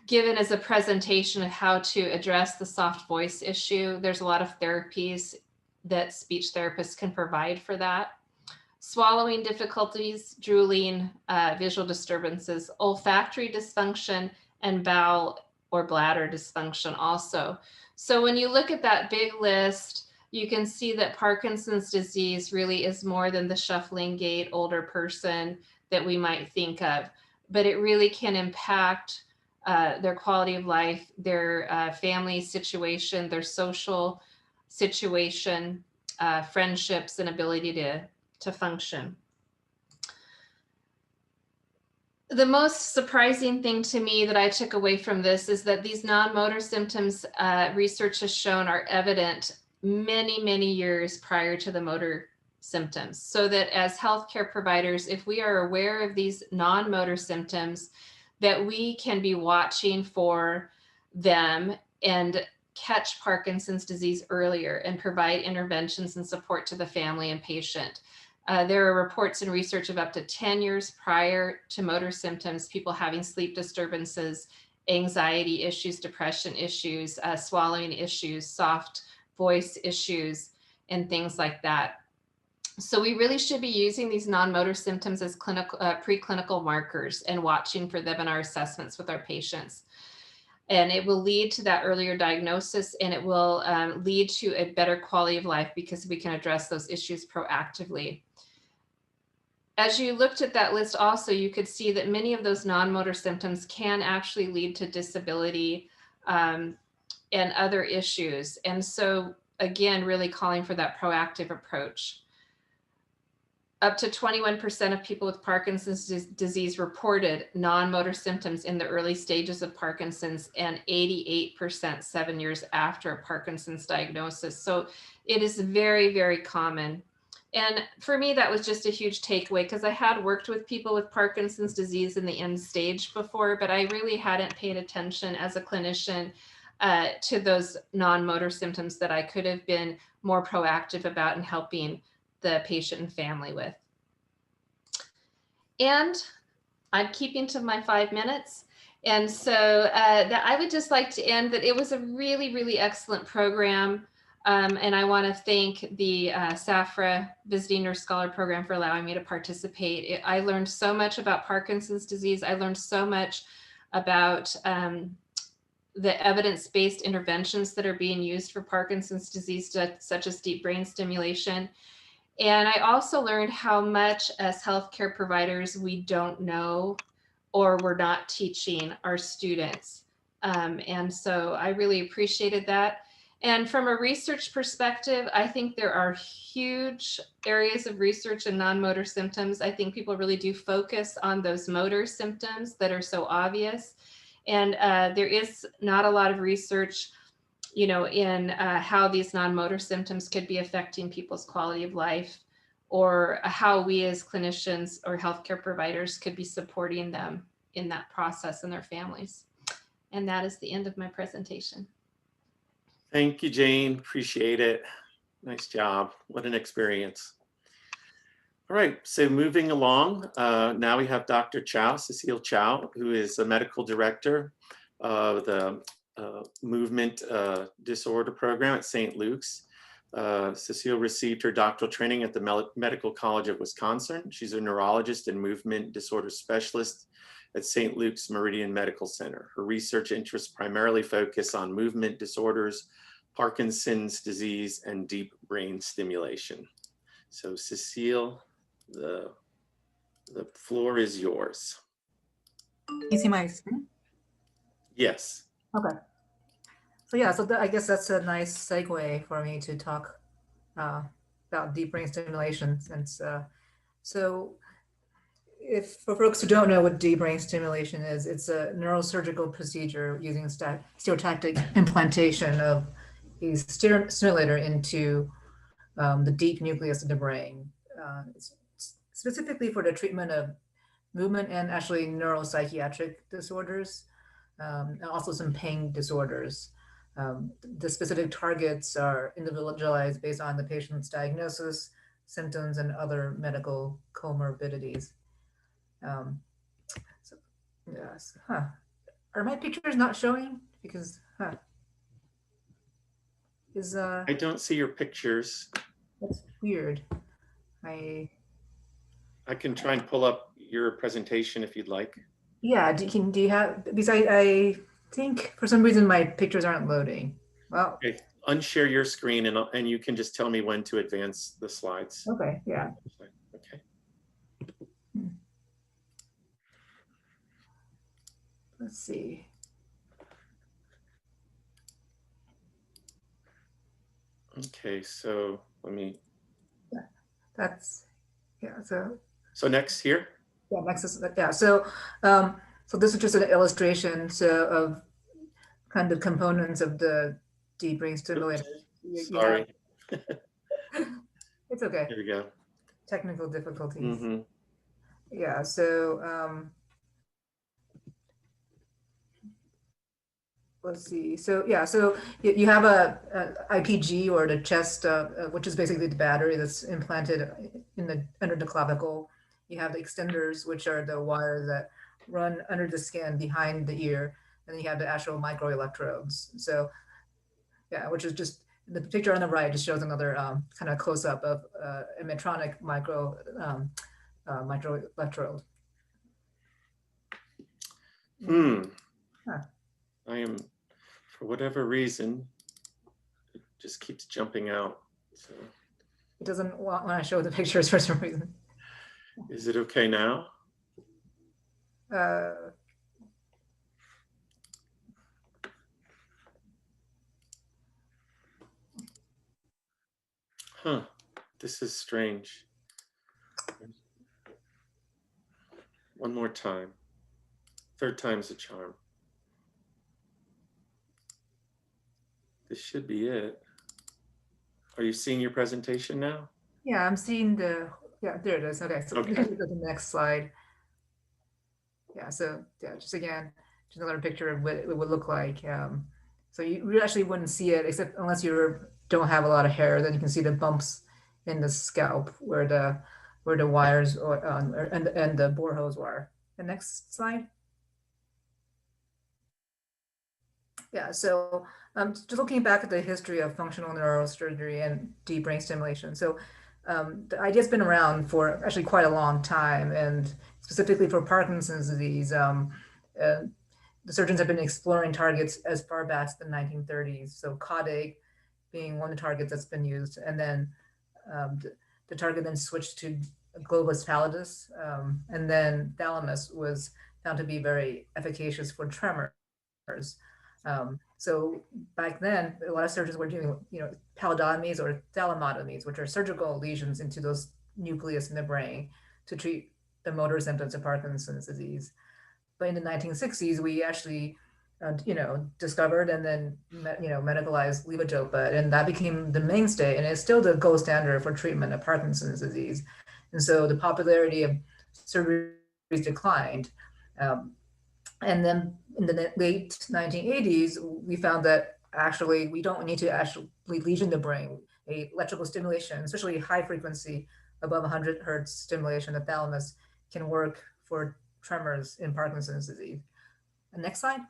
G: given as a presentation of how to address the soft voice issue. There's a lot of therapies that speech therapists can provide for that. Swallowing difficulties, drooling, visual disturbances, olfactory dysfunction, and bowel or bladder dysfunction also. So when you look at that big list, you can see that Parkinson's disease really is more than the shuffling gait older person that we might think of, but it really can impact their quality of life, their family situation, their social situation, friendships, and ability to function. The most surprising thing to me that I took away from this is that these non-motor symptoms, research has shown, are evident many, many years prior to the motor symptoms, so that as healthcare providers, if we are aware of these non-motor symptoms, that we can be watching for them and catch Parkinson's disease earlier and provide interventions and support to the family and patient. There are reports and research of up to 10 years prior to motor symptoms, people having sleep disturbances, anxiety issues, depression issues, swallowing issues, soft voice issues, and things like that. So we really should be using these non-motor symptoms as clinical, preclinical markers and watching for them in our assessments with our patients. And it will lead to that earlier diagnosis, and it will lead to a better quality of life because we can address those issues proactively. As you looked at that list also, you could see that many of those non-motor symptoms can actually lead to disability and other issues. And so again, really calling for that proactive approach. Up to 21% of people with Parkinson's disease reported non-motor symptoms in the early stages of Parkinson's, and 88% 7 years after Parkinson's diagnosis. So it is very, very common. And for me, that was just a huge takeaway, because I had worked with people with Parkinson's disease in the end stage before, but I really hadn't paid attention as a clinician to those non-motor symptoms that I could have been more proactive about in helping the patient and family with. And I'm keeping to my 5 minutes. And so that I would just like to end that it was a really, really excellent program. And I want to thank the Safra Visiting Nurse Scholar Program for allowing me to participate. I learned so much about Parkinson's disease. I learned so much about the evidence-based interventions that are being used for Parkinson's disease, such as deep brain stimulation. And I also learned how much as healthcare providers we don't know or we're not teaching our students. And so I really appreciated that. And from a research perspective, I think there are huge areas of research in non-motor symptoms. I think people really do focus on those motor symptoms that are so obvious. And there is not a lot of research, you know, in how these non-motor symptoms could be affecting people's quality of life, or how we as clinicians or healthcare providers could be supporting them in that process and their families. And that is the end of my presentation.
A: Thank you, Jane. Appreciate it. Nice job. What an experience. All right, so moving along, now we have Dr. Chow, Cecile Chow, who is a medical director of the Movement Disorder Program at St. Luke's. Cecile received her doctoral training at the Medical College of Wisconsin. She's a neurologist and movement disorder specialist at St. Luke's Meridian Medical Center. Her research interests primarily focus on movement disorders, Parkinson's disease, and deep brain stimulation. So Cecile, the floor is yours.
H: You see my screen?
A: Yes.
H: Okay. So yeah, so I guess that's a nice segue for me to talk about deep brain stimulation. Since so if for folks who don't know what deep brain stimulation is, it's a neurosurgical procedure using stereotactic implantation of a stimulator into the deep nucleus of the brain. It's specifically for the treatment of movement and actually neuropsychiatric disorders, and also some pain disorders. The specific targets are individualized based on the patient's diagnosis, symptoms, and other medical comorbidities. So, yes, Are my pictures not showing? Because,
A: I don't see your pictures.
H: That's weird.
A: I can try and pull up your presentation if you'd like.
H: Yeah, do you have, because I think for some reason my pictures aren't loading. Well,
A: okay. Unshare your screen and you can just tell me when to advance the slides.
H: Okay, yeah.
A: Okay.
H: Let's see.
A: Okay, so let me.
H: Yeah, that's, yeah,
A: so next here?
H: Yeah, next is, yeah, so so this is just an illustration of kind of components of the deep brain stimulator.
A: Sorry.
H: It's okay.
A: There we go.
H: Technical difficulties.
A: Mm-hmm.
H: Yeah, so let's see. So yeah, so you have a IPG, or the chest, which is basically the battery that's implanted in the under the clavicle. You have the extenders, which are the wires that run under the skin behind the ear, and then you have the actual microelectrodes. So yeah, which is just the picture on the right just shows another kind of close up of a Medtronic microelectrode. Huh.
A: I am, for whatever reason, it just keeps jumping out. So
H: It doesn't want when I show the pictures for some reason.
A: is it okay now? Huh, this is strange. One more time. Third time's a charm. This should be it. Are you seeing your presentation now?
H: Yeah, I'm seeing yeah, there it is. Okay, so
A: Okay.
H: go to the next slide. Yeah, so yeah, just again, just another picture of what it would look like. So you actually wouldn't see it except unless you don't have a lot of hair, then you can see the bumps in the scalp where the wires and the bore hose were. The next slide. Yeah, so just looking back at the history of functional neurosurgery and deep brain stimulation. So the idea's been around for actually quite a long time, and specifically for Parkinson's disease, the surgeons have been exploring targets as far back as the 1930s. So caudate being one of the targets that's been used, and then the target then switched to globus pallidus, and then thalamus was found to be very efficacious for tremors. So back then, a lot of surgeons were doing, pallidotomies or thalamotomies, which are surgical lesions into those nucleus in the brain to treat the motor symptoms of Parkinson's disease. But in the 1960s, we actually, discovered and then, medicalized levodopa, and that became the mainstay, and it's still the gold standard for treatment of Parkinson's disease. And so the popularity of surgeries declined. And then in the late 1980s, we found that actually we don't need to actually lesion the brain. Electrical stimulation, especially high frequency above 100 hertz stimulation of thalamus, can work for tremors in Parkinson's disease. And next slide.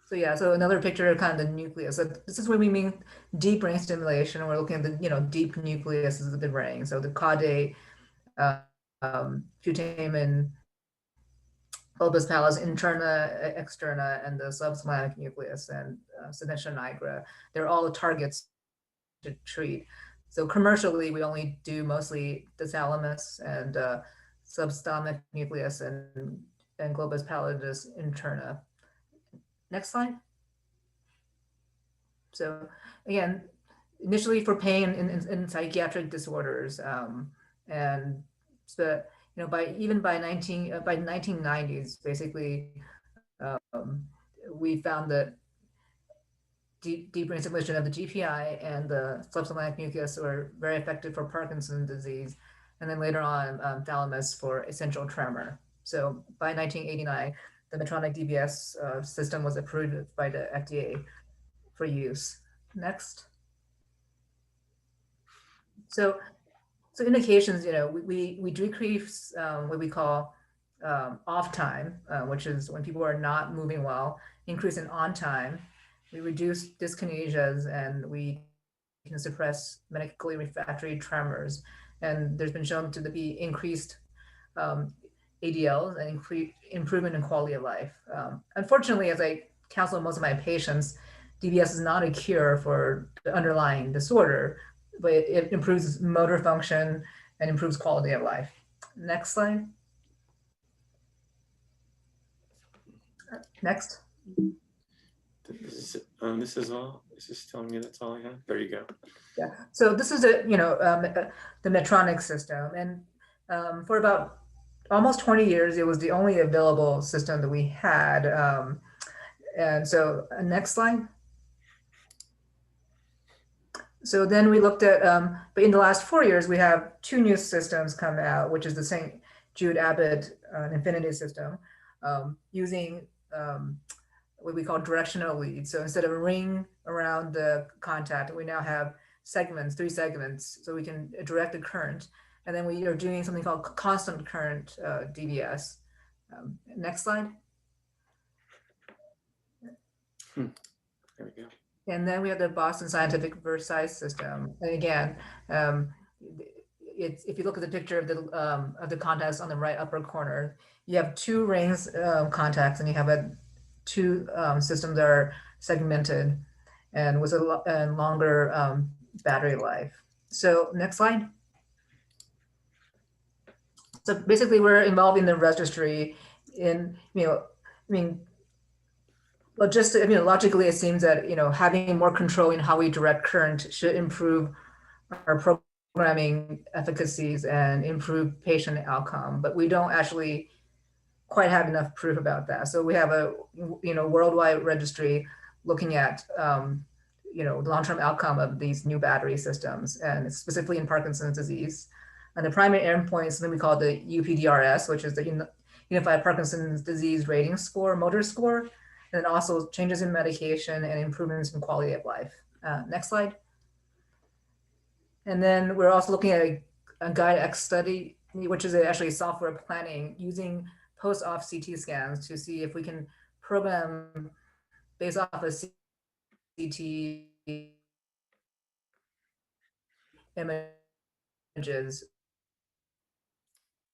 H: So yeah, so another picture of kind of the nucleus. So this is what we mean deep brain stimulation. We're looking at the deep nucleus of the brain. So the caudate, putamen, bulbous pallidus interna, externa, and the subthalamic nucleus and senescia nigra. They're all targets to treat. So commercially, we only do mostly the thalamus and subthalamic nucleus and globus pallidus interna. Next slide. So again, initially for pain in psychiatric disorders, and so, by 1990s, basically, we found that deep brain stimulation of the GPI and the subthalamic nucleus were very effective for Parkinson's disease, and then later on thalamus for essential tremor. So by 1989, the Medtronic DBS system was approved by the FDA for use. Next. So indications, we decrease what we call off time, which is when people are not moving well, increase in on time. We reduce dyskinesias, and we can suppress medically refractory tremors. And there's been shown to be increased ADLs and improvement in quality of life. Unfortunately, as I counsel most of my patients, DBS is not a cure for the underlying disorder, but it improves motor function and improves quality of life. Next slide. Next.
A: This is all. Is this telling me that's all I have? There you go.
H: Yeah. So this is the Medtronic system, and for about almost 20 years, it was the only available system that we had. And so next slide. So then we looked at, but in the last 4 years, we have 2 new systems come out, which is the St. Jude Abbott Infinity system, using what we call directional leads. So instead of a ring around the contact, we now have segments, 3 segments, so we can direct the current. And then we are doing something called constant current DBS. Next slide.
A: There we go.
H: And then we have the Boston Scientific Versailles system. And again, if you look at the picture of the contacts on the right upper corner, you have 2 rings contacts, and you have 2 systems that are segmented and with a longer battery life. So next slide. So basically, we're involving the registry in, logically, it seems that, having more control in how we direct current should improve our programming efficacies and improve patient outcome, but we don't actually quite have enough proof about that. So we have a, worldwide registry looking at, the long-term outcome of these new battery systems, and specifically in Parkinson's disease. And the primary endpoint is something we call the UPDRS, which is the Unified Parkinson's Disease Rating Score, motor score, and then also changes in medication and improvements in quality of life. Next slide. And then we're also looking at a GuideX study, which is actually software planning using post-op CT scans to see if we can program based off of CT images.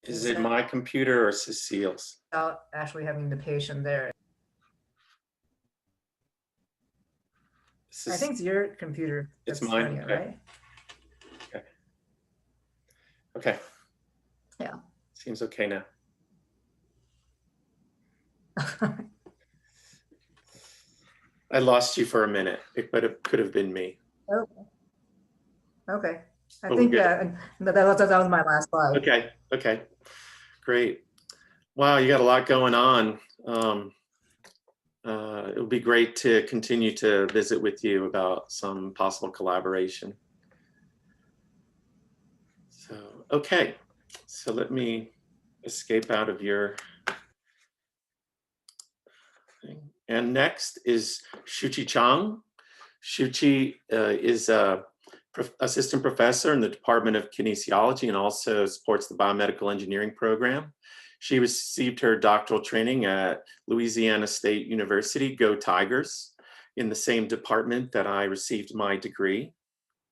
A: Is it my computer or Cecile's?
H: Without actually having the patient there. I think it's your computer.
A: It's mine.
H: It,
A: okay.
H: Right?
A: Okay. Okay.
H: Yeah.
A: Seems okay now. I lost you for a minute, but it could have been me.
H: Okay. I
A: But
H: think
A: we're good.
H: that was my last slide.
A: Okay. Okay. Great. Wow, you got a lot going on. It would be great to continue to visit with you about some possible collaboration. So, okay. So let me escape out of your thing. And next is Shuchi Chang. Shuchi is a assistant professor in the Department of Kinesiology and also supports the biomedical engineering program. She received her doctoral training at Louisiana State University, Go Tigers, in the same department that I received my degree.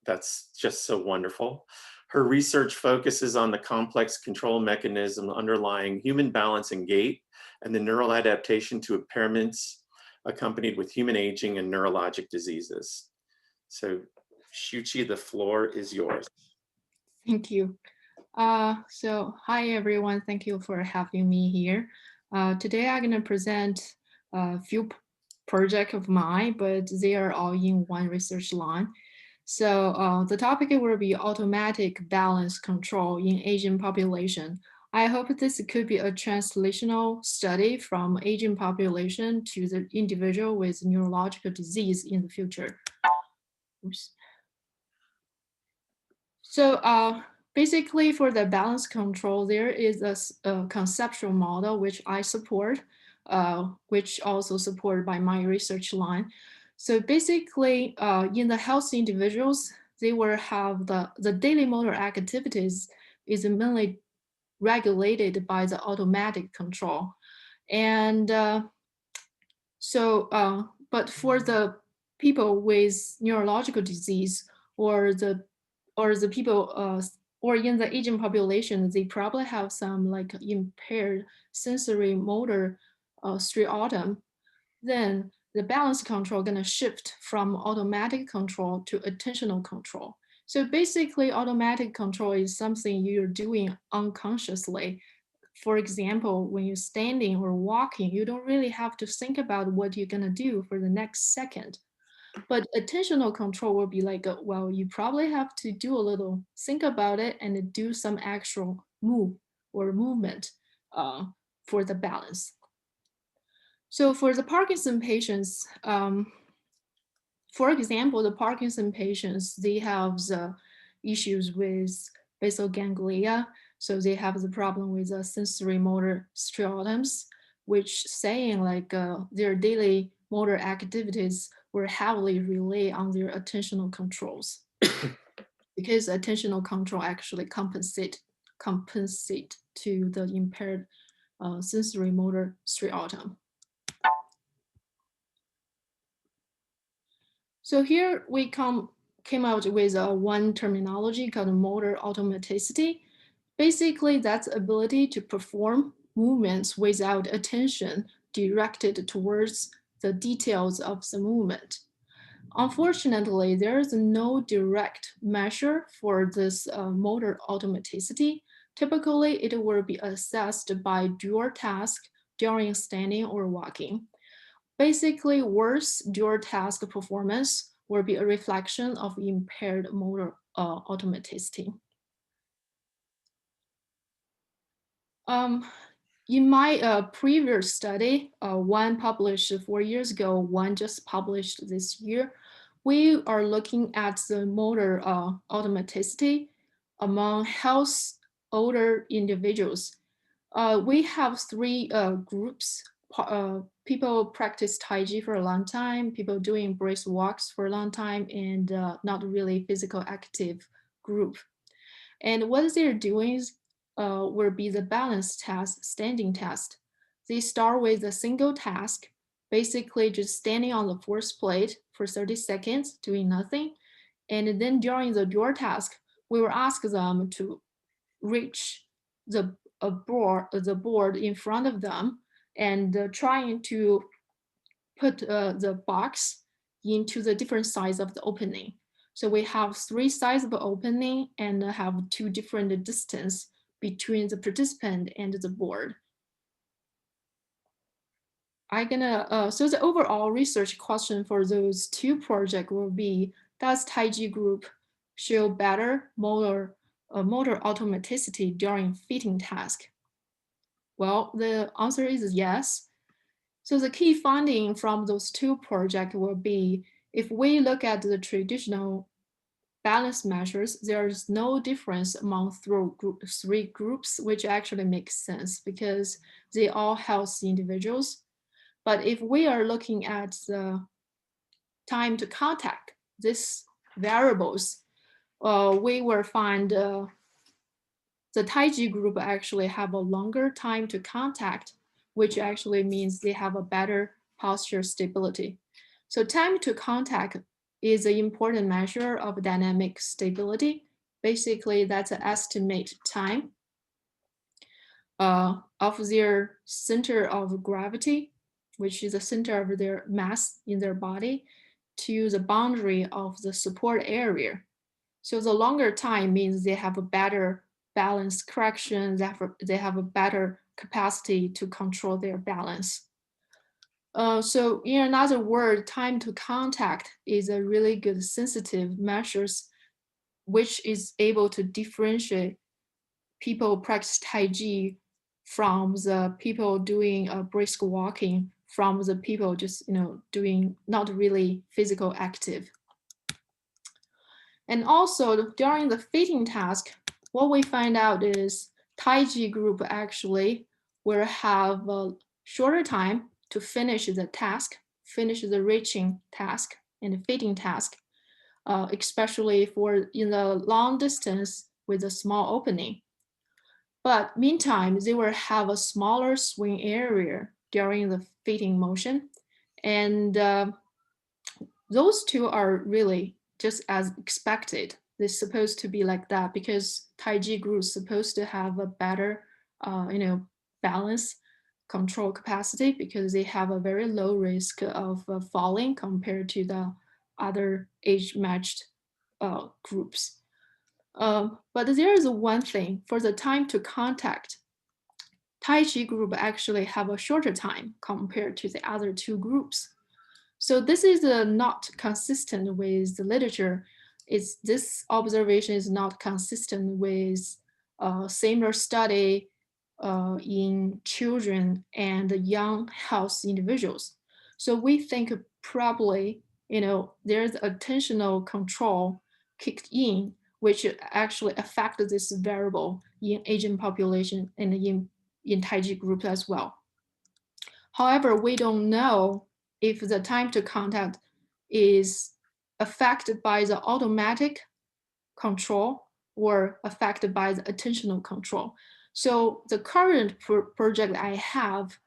A: That's just so wonderful. Her research focuses on the complex control mechanism underlying human balance and gait and the neural adaptation to impairments accompanied with human aging and neurologic diseases. So Shuchi, the floor is yours.
I: Thank you. So hi everyone, thank you for having me here. Today I'm going to present a few projects of mine, but they are all in one research line. So the topic will be automatic balance control in aging population. I hope this could be a translational study from aging population to the individual with neurological disease in the future. Oops. So basically for the balance control, there is a conceptual model which I support, which also supported by my research line. So basically in the healthy individuals, they will have the daily motor activities is mainly regulated by the automatic control. And but for the people with neurological disease or the people or in the aging population, they probably have some like impaired sensory motor striatum. Then the balance control gonna shift from automatic control to attentional control. So basically automatic control is something you're doing unconsciously. For example, when you're standing or walking, you don't really have to think about what you're gonna do for the next second. But attentional control will be like, well, you probably have to do a little, think about it and do some actual move or movement for the balance. So for the Parkinson patients, For example, the Parkinson patients, they have the issues with basal ganglia. So they have the problem with the sensory motor striatoms, which saying like their daily motor activities were heavily rely on their attentional controls. Because attentional control actually compensate to the impaired sensory motor striatum. So here we came out with one terminology called motor automaticity. Basically, that's ability to perform movements without attention directed towards the details of the movement. Unfortunately, there is no direct measure for this motor automaticity. Typically, it will be assessed by dual task during standing or walking. Basically, worse dual task performance will be a reflection of impaired motor automaticity. In my previous study, one published 4 years ago, one just published this year, we are looking at the motor automaticity among health older individuals. We have three groups. People practice Tai Chi for a long time, people doing brisk walks for a long time, and not really physical active group. And what they're doing will be the balance test, standing test. They start with a single task, basically just standing on the force plate for 30 seconds, doing nothing. And then during the dual task, we will ask them to reach the board in front of them and trying to put the box into the different size of the opening. So we have 3 sides of the opening and have 2 different distance between the participant and the board. So the overall research question for those 2 projects will be, does Tai Chi group show better motor automaticity during fitting task? Well, the answer is yes. So the key finding from those 2 projects will be, if we look at the traditional balance measures, there is no difference among 3 groups, which actually makes sense because they all healthy individuals. But if we are looking at the time to contact, these variables, we will find the Tai Chi group actually have a longer time to contact, which actually means they have a better posture stability. So time to contact is an important measure of dynamic stability. Basically, that's an estimate time of their center of gravity, which is the center of their mass in their body, to the boundary of the support area. So the longer time means they have a better balance correction, they have a better capacity to control their balance. So in another word, time to contact is a really good sensitive measures, which is able to differentiate people practice Tai Chi from the people doing brisk walking, from the people just doing not really physical active. And also during the fitting task, what we find out is Tai Chi group actually will have a shorter time to finish the task, finish the reaching task and the fitting task, especially for in the long distance with a small opening. But meantime, they will have a smaller swing area during the fitting motion. And those 2 are really just as expected. They're supposed to be like that because Tai Chi group is supposed to have a better, balance control capacity because they have a very low risk of falling compared to the other age-matched groups. But there is one thing, for the time to contact, Tai Chi group actually have a shorter time compared to the other 2 groups. So this is not consistent with the literature. This observation is not consistent with similar study in children and young health individuals. So we think probably there's attentional control kicked in, which actually affect this variable in aging population and in Taiji group as well. However, we don't know if the time to contact is affected by the automatic control or affected by the attentional control. So the current project I have,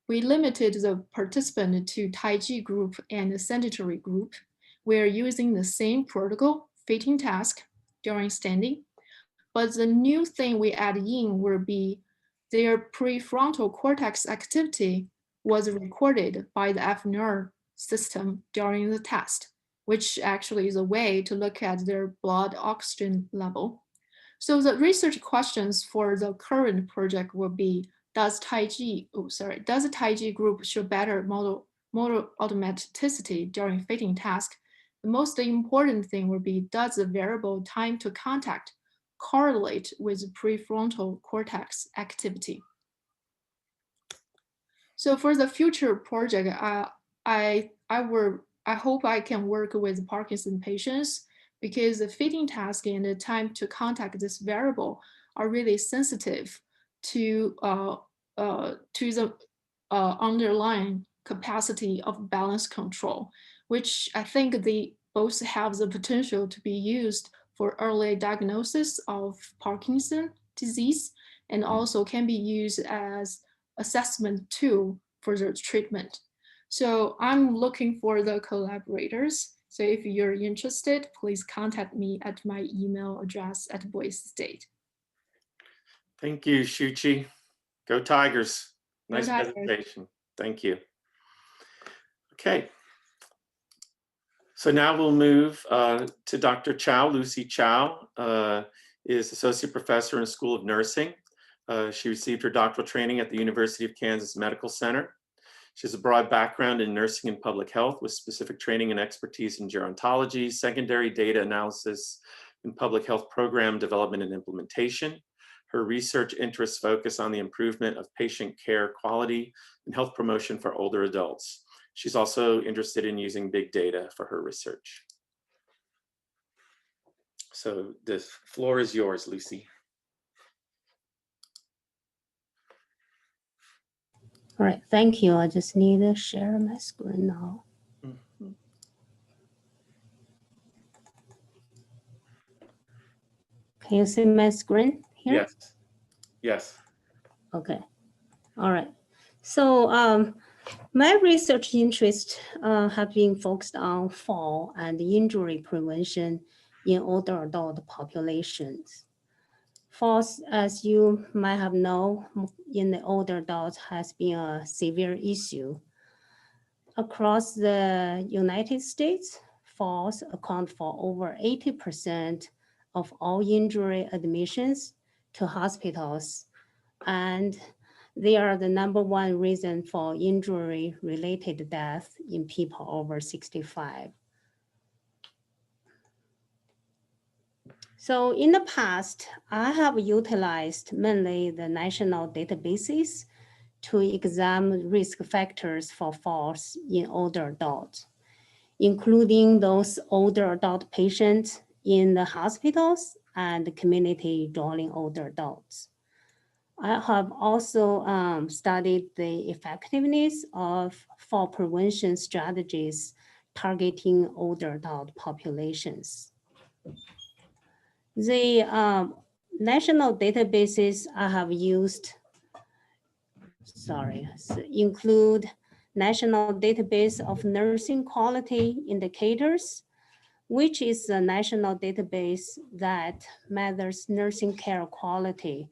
I: we limited the participant to Taiji group and the sedentary group. We're using the same protocol, fitting task during standing, but the new thing we add in will be their prefrontal cortex activity was recorded by the FNR system during the test, which actually is a way to look at their blood oxygen level. So the research questions for the current project will be, does the Taiji group show better motor automaticity during fitting task? The most important thing will be, does the variable time to contact correlate with prefrontal cortex activity? So for the future project, I hope I can work with Parkinson patients, because the fitting task and the time to contact this variable are really sensitive to the underlying capacity of balance control, which I think they both have the potential to be used for early diagnosis of Parkinson disease, and also can be used as assessment tool for the treatment. So I'm looking for the collaborators. So if you're interested, please contact me at my email address at Boise State.
A: Thank you, Shuchi. Go Tigers. Nice
I: Go Tigers.
A: presentation. Thank you. Okay. So now we'll move to Dr. Chow. Lucy Chow is Associate Professor in the School of Nursing. She received her doctoral training at the University of Kansas Medical Center. She has a broad background in nursing and public health with specific training and expertise in gerontology, secondary data analysis, and public health program development and implementation. Her research interests focus on the improvement of patient care quality and health promotion for older adults. She's also interested in using big data for her research. So the floor is yours, Lucy.
J: All right, thank you. I just need to share my screen now. Can you see my screen here?
A: Yes. Yes.
J: Okay. All right. So my research interests have been focused on fall and injury prevention in older adult populations. Falls, as you might have known, in the older adults has been a severe issue. Across the United States, falls account for over 80% of all injury admissions to hospitals, and they are the #1 reason for injury-related death in people over 65. So in the past, I have utilized mainly the national databases to examine risk factors for falls in older adults, including those older adult patients in the hospitals and community dwelling older adults. I have also studied the effectiveness of fall prevention strategies targeting older adult populations. The national databases I have used, include National Database of Nursing Quality Indicators, which is a national database that measures nursing care quality.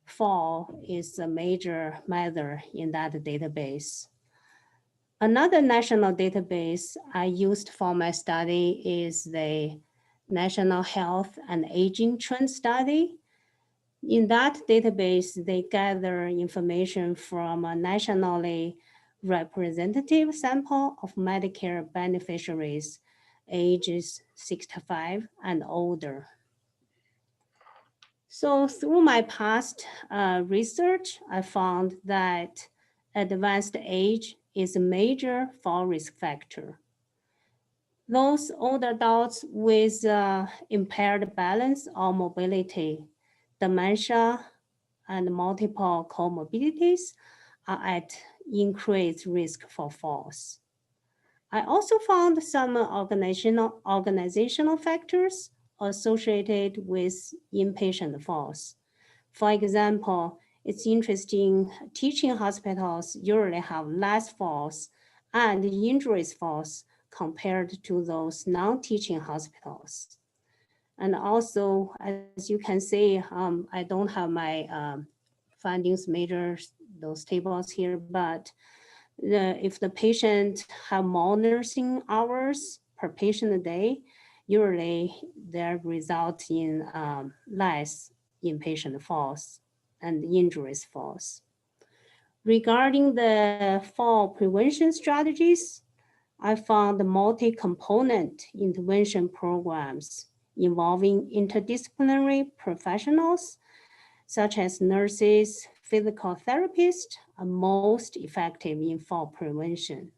J: Fall is a major measure in that database. Another national database I used for my study is the National Health and Aging Trend Study. In that database, they gather information from a nationally representative sample of Medicare beneficiaries ages 65 and older. So through my past research, I found that advanced age is a major fall risk factor. Those older adults with impaired balance or mobility, dementia, and multiple comorbidities are at increased risk for falls. I also found some organizational factors associated with inpatient falls. For example, it's interesting, teaching hospitals usually have less falls and injuries falls compared to those non-teaching hospitals. And also, as you can see, I don't have my findings measures, those tables here, but if the patient have more nursing hours per patient a day, usually that results in less inpatient falls and injuries falls. Regarding the fall prevention strategies, I found multi-component intervention programs involving interdisciplinary professionals, such as nurses, physical therapists, are most effective in fall prevention.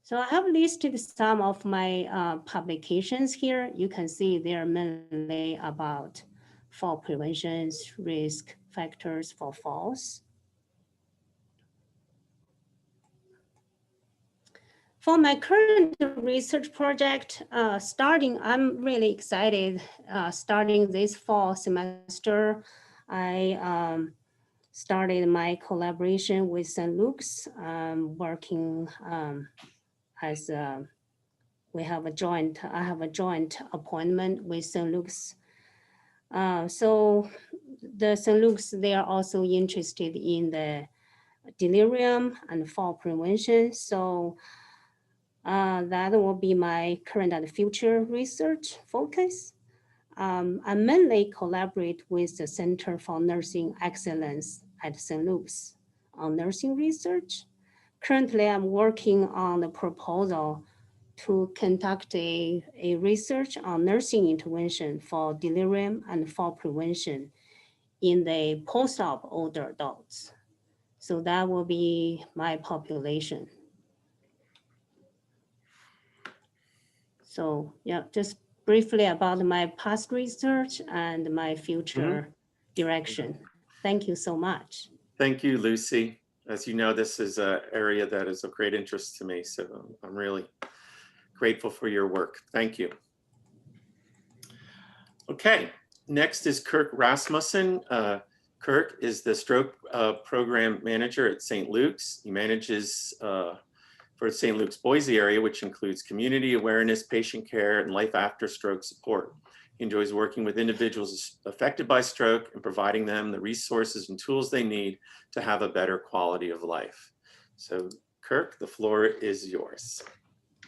J: So I have listed some of my publications here. You can see they are mainly about fall prevention's risk factors for falls. For my current research project, I'm really excited. Starting this fall semester, I started my collaboration with St. Luke's, working as I have a joint appointment with St. Luke's. So the St. Luke's, they are also interested in the delirium and fall prevention. So that will be my current and future research focus. I mainly collaborate with the Center for Nursing Excellence at St. Luke's on nursing research. Currently, I'm working on the proposal to conduct a research on nursing intervention for delirium and fall prevention in the post-op older adults. So that will be my population. So yeah, just briefly about my past research and my future direction. Thank you so much.
A: Thank you, Lucy. As you know, this is an area that is of great interest to me, so I'm really grateful for your work. Thank you. Okay, next is Kirk Rasmussen. Kirk is the stroke program manager at St. Luke's. He manages for St. Luke's Boise area, which includes community awareness, patient care, and life after stroke support. He enjoys working with individuals affected by stroke and providing them the resources and tools they need to have a better quality of life. So Kirk, the floor is yours.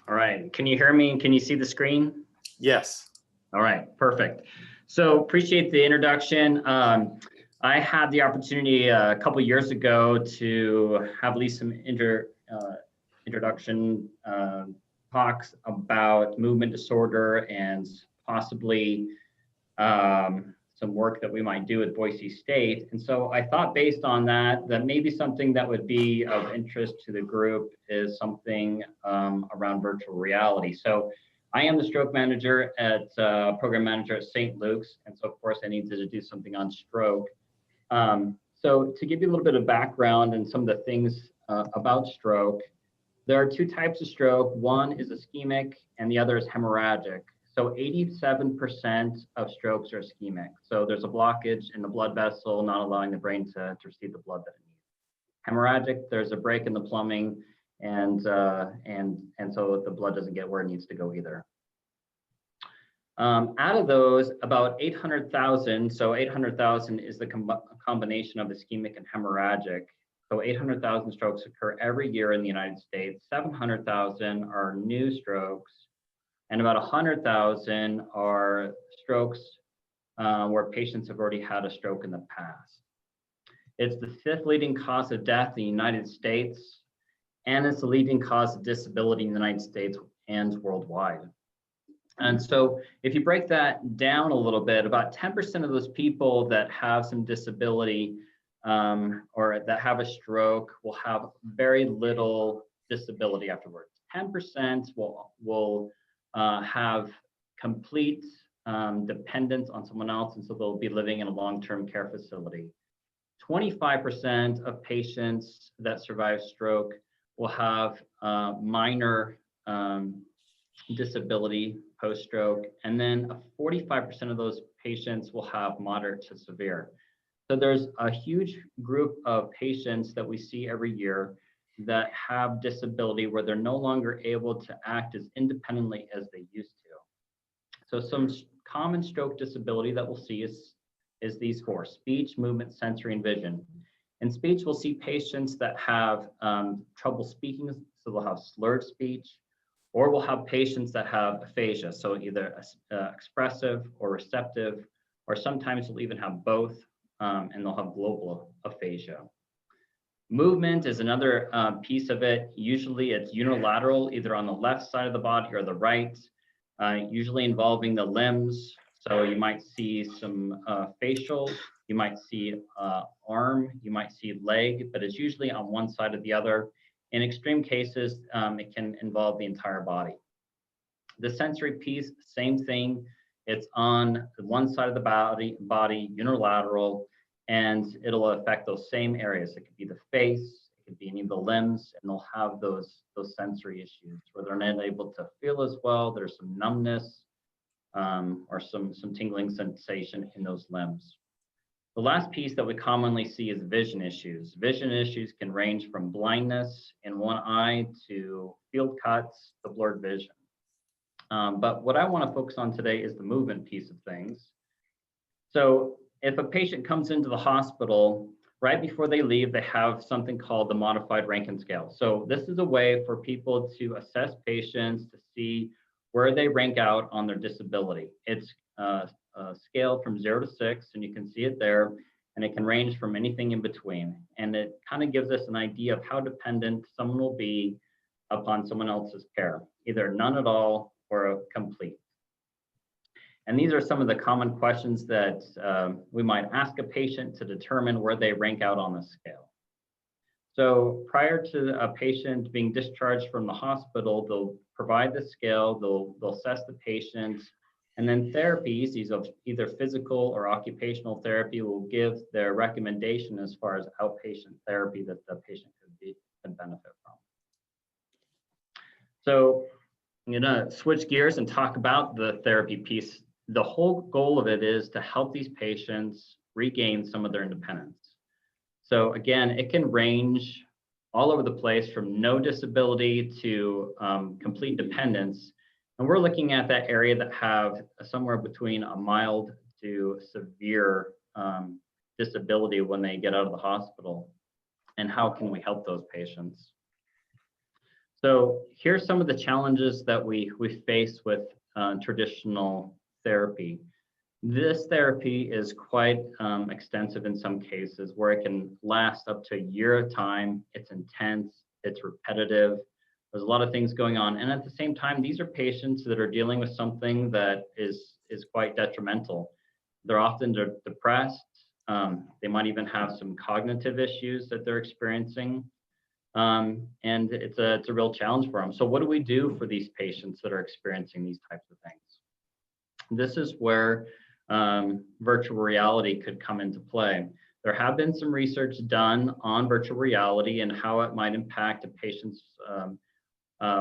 K: All right, can you hear me? Can you see the screen?
A: Yes.
K: All right, perfect. So appreciate the introduction. I had the opportunity a couple years ago to have at least some introduction talks about movement disorder and possibly some work that we might do at Boise State. And so I thought based on that, that maybe something that would be of interest to the group is something around virtual reality. So I am the stroke manager at program manager at St. Luke's. And so of course I needed to do something on stroke. So to give you a little bit of background and some of the things about stroke, there are two types of stroke. One is ischemic and the other is hemorrhagic. So 87% of strokes are ischemic. So there's a blockage in the blood vessel, not allowing the brain to receive the blood that it needs. Hemorrhagic, there's a break in the plumbing, and so the blood doesn't get where it needs to go either. Out of those, about 800,000, so 800,000 is the combination of ischemic and hemorrhagic. So 800,000 strokes occur every year in the United States. 700,000 are new strokes, and about 100,000 are strokes where patients have already had a stroke in the past. It's the fifth leading cause of death in the United States, and it's the leading cause of disability in the United States and worldwide. And so if you break that down a little bit, about 10% of those people that have some disability or that have a stroke will have very little disability afterwards. 10% will have complete dependence on someone else, and so they'll be living in a long-term care facility. 25% of patients that survive stroke will have minor disability post-stroke, and then 45% of those patients will have moderate to severe. So there's a huge group of patients that we see every year that have disability where they're no longer able to act as independently as they used to. So some common stroke disability that we'll see is these four: speech, movement, sensory, and vision. In speech, we'll see patients that have trouble speaking, so they'll have slurred speech, or we'll have patients that have aphasia, so either expressive or receptive, or sometimes we'll even have both, and they'll have global aphasia. Movement is another piece of it. Usually it's unilateral, either on the left side of the body or the right, usually involving the limbs. So you might see some facial, you might see arm, you might see leg, but it's usually on one side or the other. In extreme cases, it can involve the entire body. The sensory piece, same thing. It's on one side of the body, unilateral, and it'll affect those same areas. It could be the face, it could be any of the limbs, and they'll have those sensory issues where they're not able to feel as well. There's some numbness or some tingling sensation in those limbs. The last piece that we commonly see is vision issues. Vision issues can range from blindness in one eye to field cuts to blurred vision. But what I want to focus on today is the movement piece of things. So if a patient comes into the hospital, right before they leave, they have something called the modified Rankin scale. So this is a way for people to assess patients to see where they rank out on their disability. It's a scale from 0 to 6, and you can see it there, and it can range from anything in between. And it kind of gives us an idea of how dependent someone will be upon someone else's care, either none at all or complete. And these are some of the common questions that we might ask a patient to determine where they rank out on the scale. So prior to a patient being discharged from the hospital, they'll provide the scale, they'll assess the patient, and then therapies, these of either physical or occupational therapy, will give their recommendation as far as outpatient therapy that the patient could benefit from. So I'm gonna switch gears and talk about the therapy piece. The whole goal of it is to help these patients regain some of their independence. So again, it can range all over the place from no disability to complete dependence. And we're looking at that area that have somewhere between a mild to severe disability when they get out of the hospital. And how can we help those patients? So here's some of the challenges that we face with traditional therapy. This therapy is quite extensive in some cases, where it can last up to a year at a time. It's intense, it's repetitive. There's a lot of things going on. And at the same time, these are patients that are dealing with something that is quite detrimental. They're often depressed. They might even have some cognitive issues that they're experiencing. And it's a real challenge for them. So what do we do for these patients that are experiencing these types of things? This is where virtual reality could come into play. There have been some research done on virtual reality and how it might impact a patient's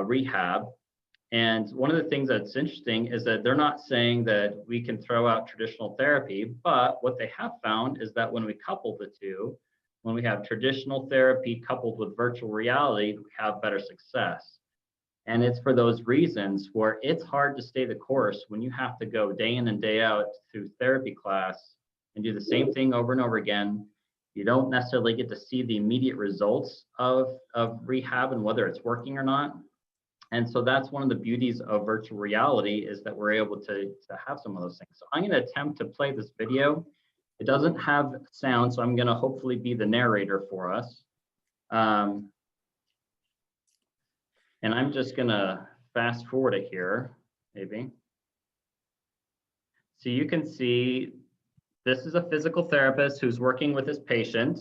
K: rehab. And one of the things that's interesting is that they're not saying that we can throw out traditional therapy, but what they have found is that when we couple the two, when we have traditional therapy coupled with virtual reality, we have better success. And it's for those reasons where it's hard to stay the course when you have to go day in and day out through therapy class and do the same thing over and over again. You don't necessarily get to see the immediate results of rehab and whether it's working or not. And so that's one of the beauties of virtual reality, is that we're able to have some of those things. So I'm going to attempt to play this video. It doesn't have sound, so I'm going to hopefully be the narrator for us. And I'm just going to fast forward it here, maybe. So you can see this is a physical therapist who's working with his patient.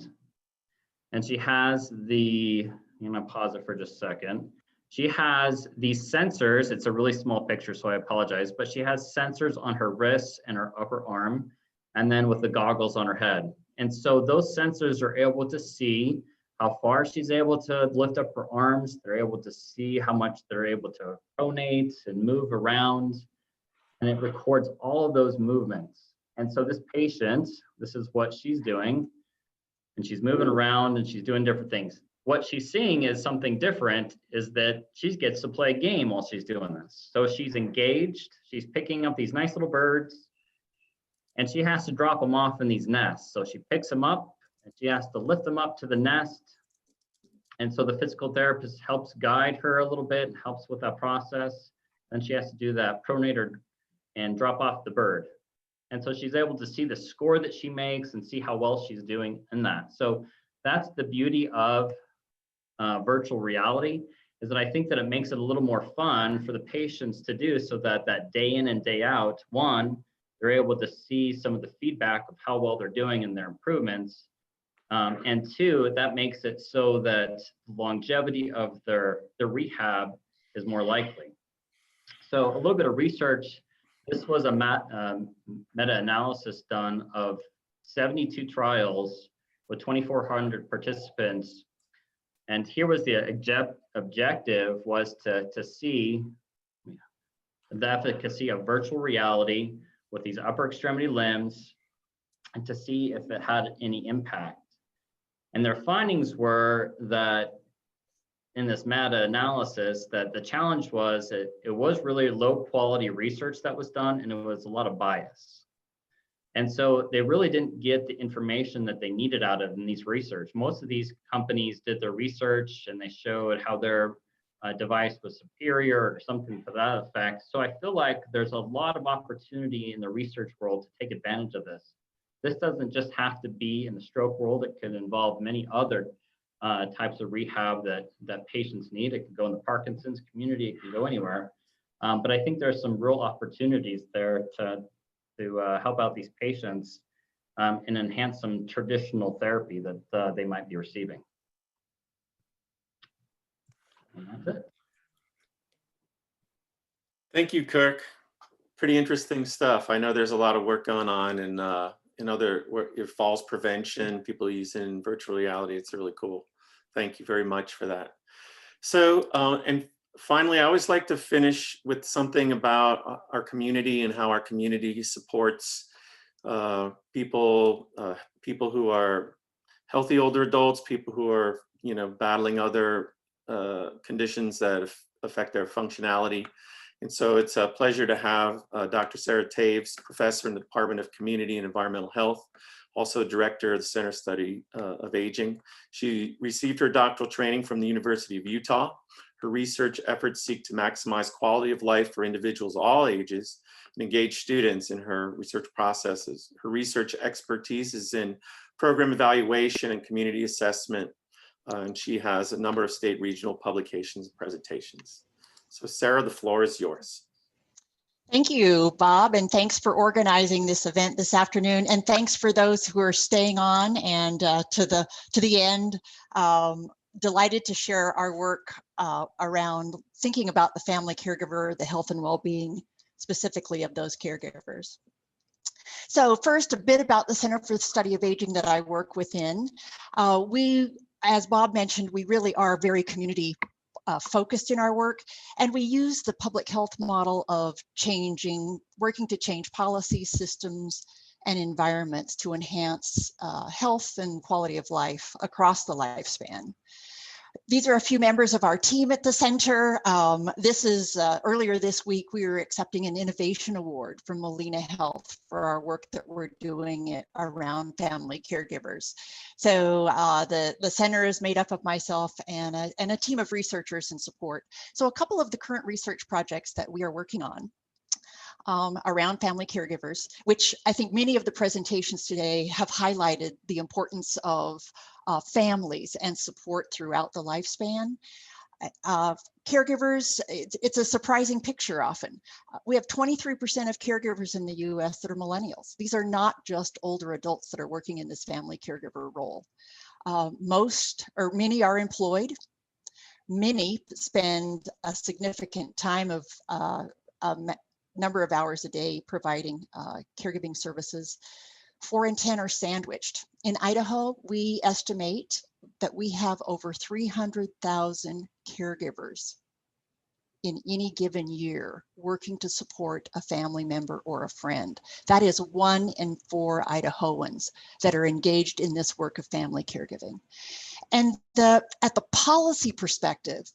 K: And she has the, I'm going to pause it for just a second. she has these sensors. It's a really small picture, so I apologize, but she has sensors on her wrists and her upper arm, and then with the goggles on her head. And so those sensors are able to see how far she's able to lift up her arms. They're able to see how much they're able to pronate and move around, and it records all of those movements. And so this patient, this is what she's doing, and she's moving around and she's doing different things. What she's seeing is something different, is that she gets to play a game while she's doing this. So she's engaged, she's picking up these nice little birds, and she has to drop them off in these nests. So she picks them up and she has to lift them up to the nest. And so the physical therapist helps guide her a little bit and helps with that process. Then she has to do that pronator and drop off the bird. And so she's able to see the score that she makes and see how well she's doing in that. So that's the beauty of virtual reality, is that I think that it makes it a little more fun for the patients to do, so that that day in and day out, one, they're able to see some of the feedback of how well they're doing in their improvements. And two, that makes it so that longevity of their rehab is more likely. So a little bit of research. This was a meta-analysis done of 72 trials with 2,400 participants. And here was the objective, was to see the efficacy of virtual reality with these upper extremity limbs, and to see if it had any impact. And their findings were that in this meta-analysis, that the challenge was that it was really low quality research that was done, and it was a lot of bias. And so they really didn't get the information that they needed out of in these research. Most of these companies did their research and they showed how their device was superior or something to that effect. So I feel like there's a lot of opportunity in the research world to take advantage of this. This doesn't just have to be in the stroke world. It could involve many other types of rehab that patients need. It could go in the Parkinson's community. It can go anywhere. But I think there's some real opportunities there to help out these patients and enhance some traditional therapy that they might be receiving. And that's it.
A: Thank you, Kirk. Pretty interesting stuff. I know there's a lot of work going on in other falls prevention, people using virtual reality. It's really cool. Thank you very much for that. So, and finally, I always like to finish with something about our community and how our community supports people who are healthy older adults, people who are, battling other conditions that affect their functionality. And so it's a pleasure to have Dr. Sarah Taves, professor in the Department of Community and Environmental Health, also director of the Center Study of Aging. She received her doctoral training from the University of Utah. Her research efforts seek to maximize quality of life for individuals of all ages and engage students in her research processes. Her research expertise is in program evaluation and community assessment, and she has a number of state regional publications and presentations. So Sarah, the floor is yours.
L: Thank you, Bob, and thanks for organizing this event this afternoon. And thanks for those who are staying on and to the end. Delighted to share our work around thinking about the family caregiver, the health and well-being specifically of those caregivers. So first, a bit about the Center for the Study of Aging that I work within. As Bob mentioned, we really are very community focused in our work, and we use the public health model of working to change policies, systems, and environments to enhance health and quality of life across the lifespan. These are a few members of our team at the center. This is earlier this week, we were accepting an innovation award from Molina Health for our work that we're doing around family caregivers. So the center is made up of myself and a team of researchers and support. So a couple of the current research projects that we are working on around family caregivers, which I think many of the presentations today have highlighted the importance of families and support throughout the lifespan. Caregivers, it's a surprising picture often. We have 23% of caregivers in the US that are millennials. These are not just older adults that are working in this family caregiver role. Many are employed. Many spend a significant time of number of hours a day providing caregiving services. 4 in 10 are sandwiched. In Idaho, we estimate that we have over 300,000 caregivers in any given year working to support a family member or a friend. That is 1 in 4 Idahoans that are engaged in this work of family caregiving. And at the policy perspective,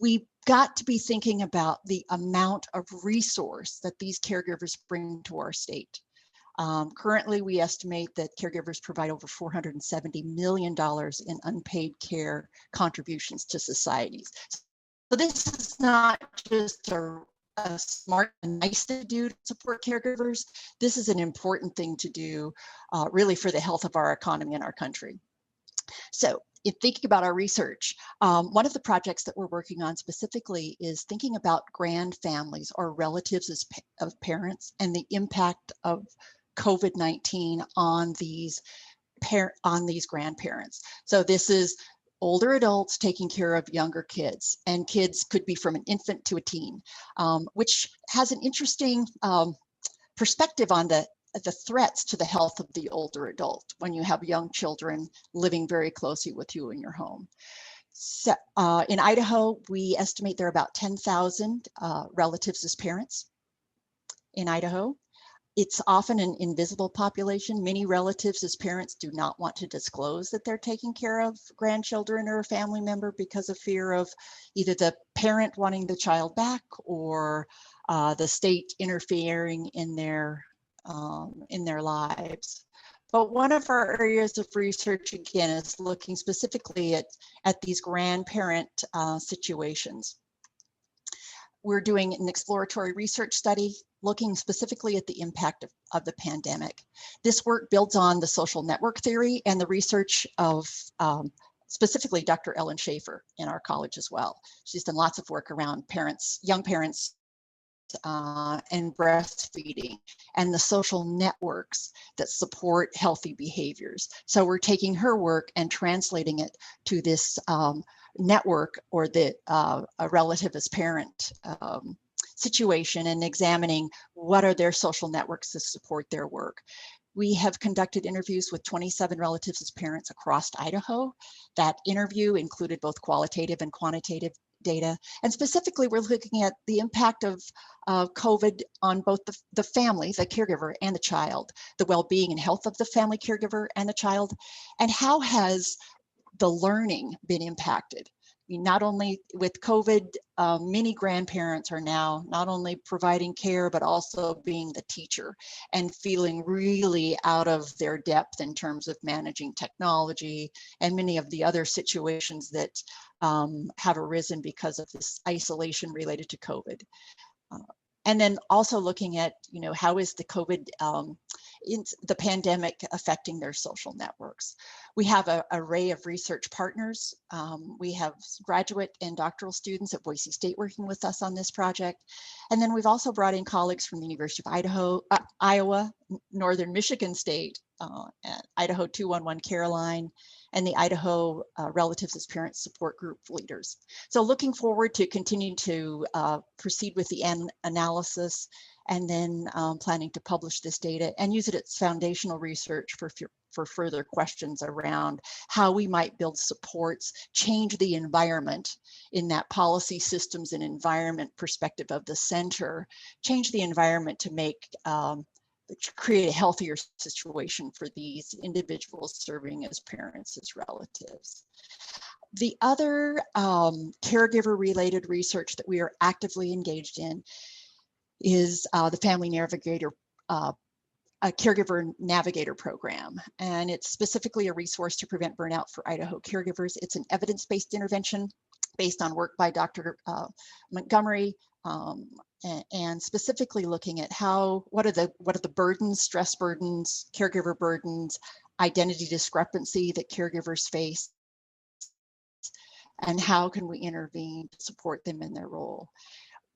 L: we've got to be thinking about the amount of resource that these caregivers bring to our state. Currently, we estimate that caregivers provide over $470 million in unpaid care contributions to societies. So this is not just a smart and nice thing to do to support caregivers. This is an important thing to do really for the health of our economy and our country. So in thinking about our research, one of the projects that we're working on specifically is thinking about grand families or relatives of parents and the impact of COVID-19 on these grandparents. So this is older adults taking care of younger kids, and kids could be from an infant to a teen, which has an interesting perspective on the threats to the health of the older adult when you have young children living very closely with you in your home. So, in Idaho, we estimate there are about 10,000 relatives as parents in Idaho. It's often an invisible population. Many relatives as parents do not want to disclose that they're taking care of grandchildren or a family member because of fear of either the parent wanting the child back or the state interfering in their lives. But one of our areas of research, again, is looking specifically at these grandparent situations. We're doing an exploratory research study looking specifically at the impact of the pandemic. This work builds on the social network theory and the research of specifically Dr. Ellen Schaefer in our college as well. She's done lots of work around parents, young parents, and breastfeeding and the social networks that support healthy behaviors. So we're taking her work and translating it to this network or a relative as parent situation and examining what are their social networks to support their work. We have conducted interviews with 27 relatives as parents across Idaho. That interview included both qualitative and quantitative data. And specifically, we're looking at the impact of COVID on both the family, the caregiver, and the child, the well-being and health of the family caregiver and the child, and how has the learning been impacted. I mean, not only with COVID, many grandparents are now not only providing care, but also being the teacher and feeling really out of their depth in terms of managing technology and many of the other situations that have arisen because of this isolation related to COVID. And then also looking at, how is the COVID, the pandemic affecting their social networks. We have an array of research partners. We have graduate and doctoral students at Boise State working with us on this project. And then we've also brought in colleagues from the University of Idaho, Iowa, Northern Michigan State, Idaho 211 Caroline, and the Idaho Relatives as Parents Support Group leaders. So looking forward to continuing to proceed with the analysis and then planning to publish this data and use it as foundational research for further questions around how we might build supports, change the environment in that policy systems and environment perspective of the center, change the environment to create a healthier situation for these individuals serving as parents, as relatives. The other caregiver related research that we are actively engaged in is the Family Navigator, a Caregiver Navigator program. And it's specifically a resource to prevent burnout for Idaho caregivers. It's an evidence-based intervention based on work by Dr. Montgomery, and specifically looking at what are the burdens, stress burdens, caregiver burdens, identity discrepancy that caregivers face, and how can we intervene to support them in their role.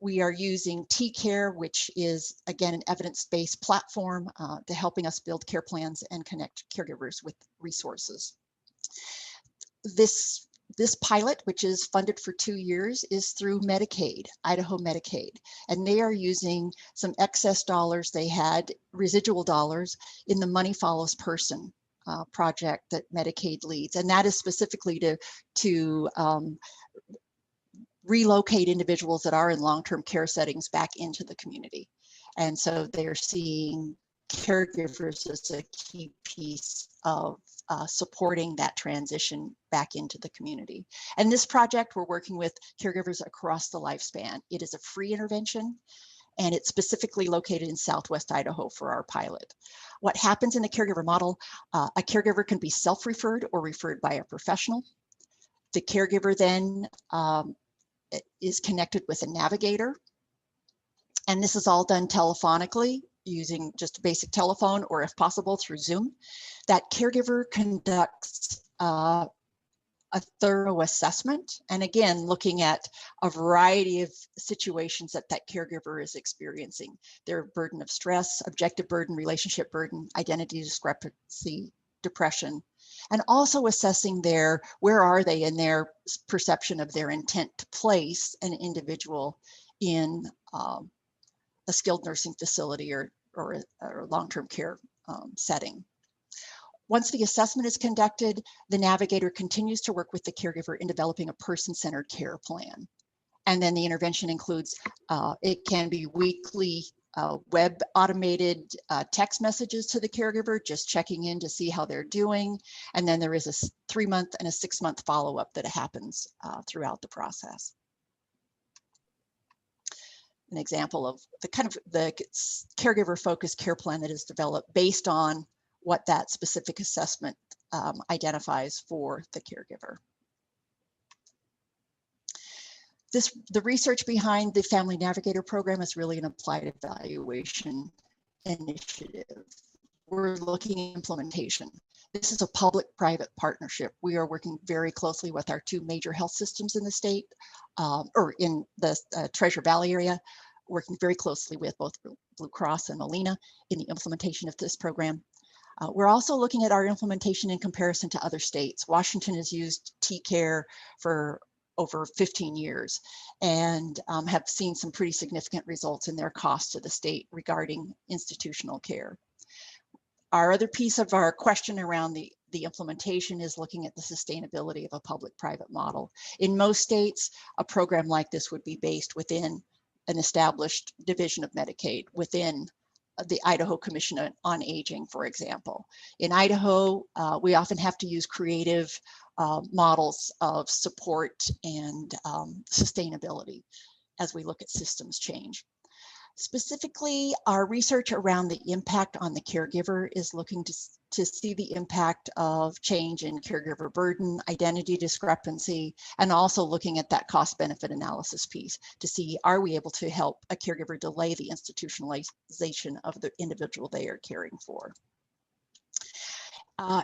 L: We are using T-Care, which is, again, an evidence-based platform to helping us build care plans and connect caregivers with resources. This pilot, which is funded for 2 years, is through Medicaid, Idaho Medicaid, and they are using some excess dollars they had, residual dollars, in the Money Follows Person project that Medicaid leads, and that is specifically to relocate individuals that are in long-term care settings back into the community. And so they're seeing caregivers as a key piece of supporting that transition back into the community. And this project, we're working with caregivers across the lifespan. It is a free intervention, and it's specifically located in Southwest Idaho for our pilot. What happens in the caregiver model, a caregiver can be self-referred or referred by a professional. The caregiver then is connected with a navigator, and this is all done telephonically using just a basic telephone, or if possible through Zoom. That caregiver conducts a thorough assessment, and again, looking at a variety of situations that that caregiver is experiencing: their burden of stress, objective burden, relationship burden, identity discrepancy, depression, and also assessing where are they in their perception of their intent to place an individual in a skilled nursing facility or a long-term care setting. Once the assessment is conducted, the navigator continues to work with the caregiver in developing a person-centered care plan. And then the intervention includes, it can be weekly web automated text messages to the caregiver, just checking in to see how they're doing. And then there is a 3-month and a 6-month follow-up that happens throughout the process. An example of the kind of the caregiver focused care plan that is developed based on what that specific assessment identifies for the caregiver. The research behind the Family Navigator program is really an applied evaluation initiative. We're looking at implementation. This is a public-private partnership. We are working very closely with our 2 major health systems in the state, or in the Treasure Valley area, working very closely with both Blue Cross and Molina in the implementation of this program. We're also looking at our implementation in comparison to other states. Washington has used T-Care for over 15 years and have seen some pretty significant results in their costs to the state regarding institutional care. Our other piece of our question around the implementation is looking at the sustainability of a public-private model. In most states, a program like this would be based within an established division of Medicaid, within the Idaho Commission on Aging, for example. In Idaho, we often have to use creative models of support and sustainability as we look at systems change. Specifically, our research around the impact on the caregiver is looking to see the impact of change in caregiver burden, identity discrepancy, and also looking at that cost benefit analysis piece to see, are we able to help a caregiver delay the institutionalization of the individual they are caring for?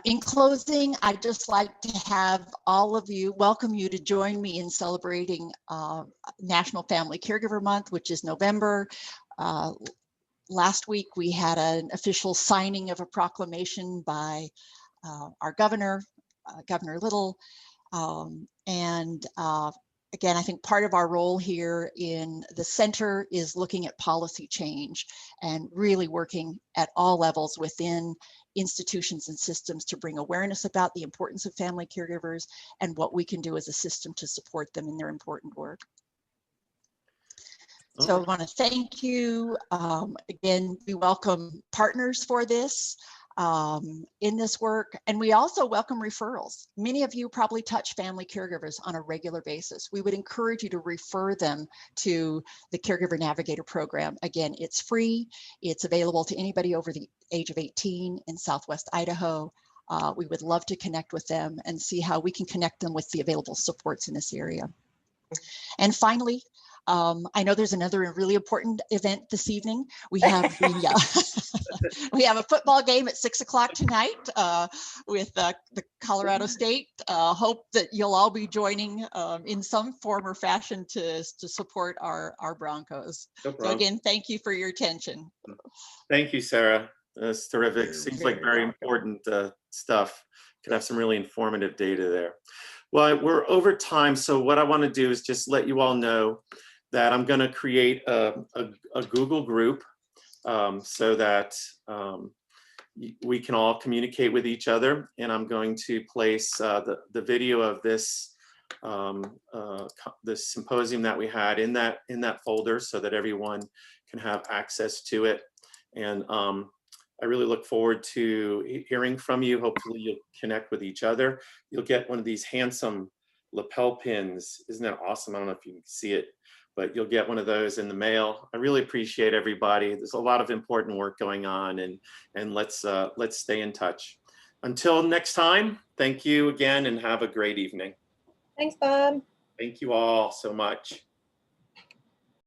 L: In closing, I'd just like to have all of you, welcome you to join me in celebrating National Family Caregiver Month, which is November. Last week, we had an official signing of a proclamation by our governor, Governor Little. Again, I think part of our role here in the center is looking at policy change and really working at all levels within institutions and systems to bring awareness about the importance of family caregivers and what we can do as a system to support them in their important work. So I want to thank you. Again, we welcome partners for this in this work, and we also welcome referrals. Many of you probably touch family caregivers on a regular basis. We would encourage you to refer them to the Caregiver Navigator program. Again, it's free. It's available to anybody over the age of 18 in Southwest Idaho. We would love to connect with them and see how we can connect them with the available supports in this area. And finally, I know there's another really important event this evening. We have we have a football game at 6 o'clock tonight with the Colorado State. Hope that you'll all be joining in some form or fashion to support our Broncos. No problem. So again, thank you for your attention.
A: Thank you, Sarah. That's terrific. Seems like very important stuff. Could have some really informative data there. Well, we're over time, so what I want to do is just let you all know that I'm going to create a Google group so that we can all communicate with each other. And I'm going to place the video of this this symposium that we had in that folder so that everyone can have access to it. And I really look forward to hearing from you. Hopefully you'll connect with each other. You'll get one of these handsome lapel pins. Isn't that awesome? I don't know if you can see it, but you'll get one of those in the mail. I really appreciate everybody. There's a lot of important work going on, and let's stay in touch. Until next time, thank you again and have a great evening.
D: Thanks, Bob.
A: Thank you all so much.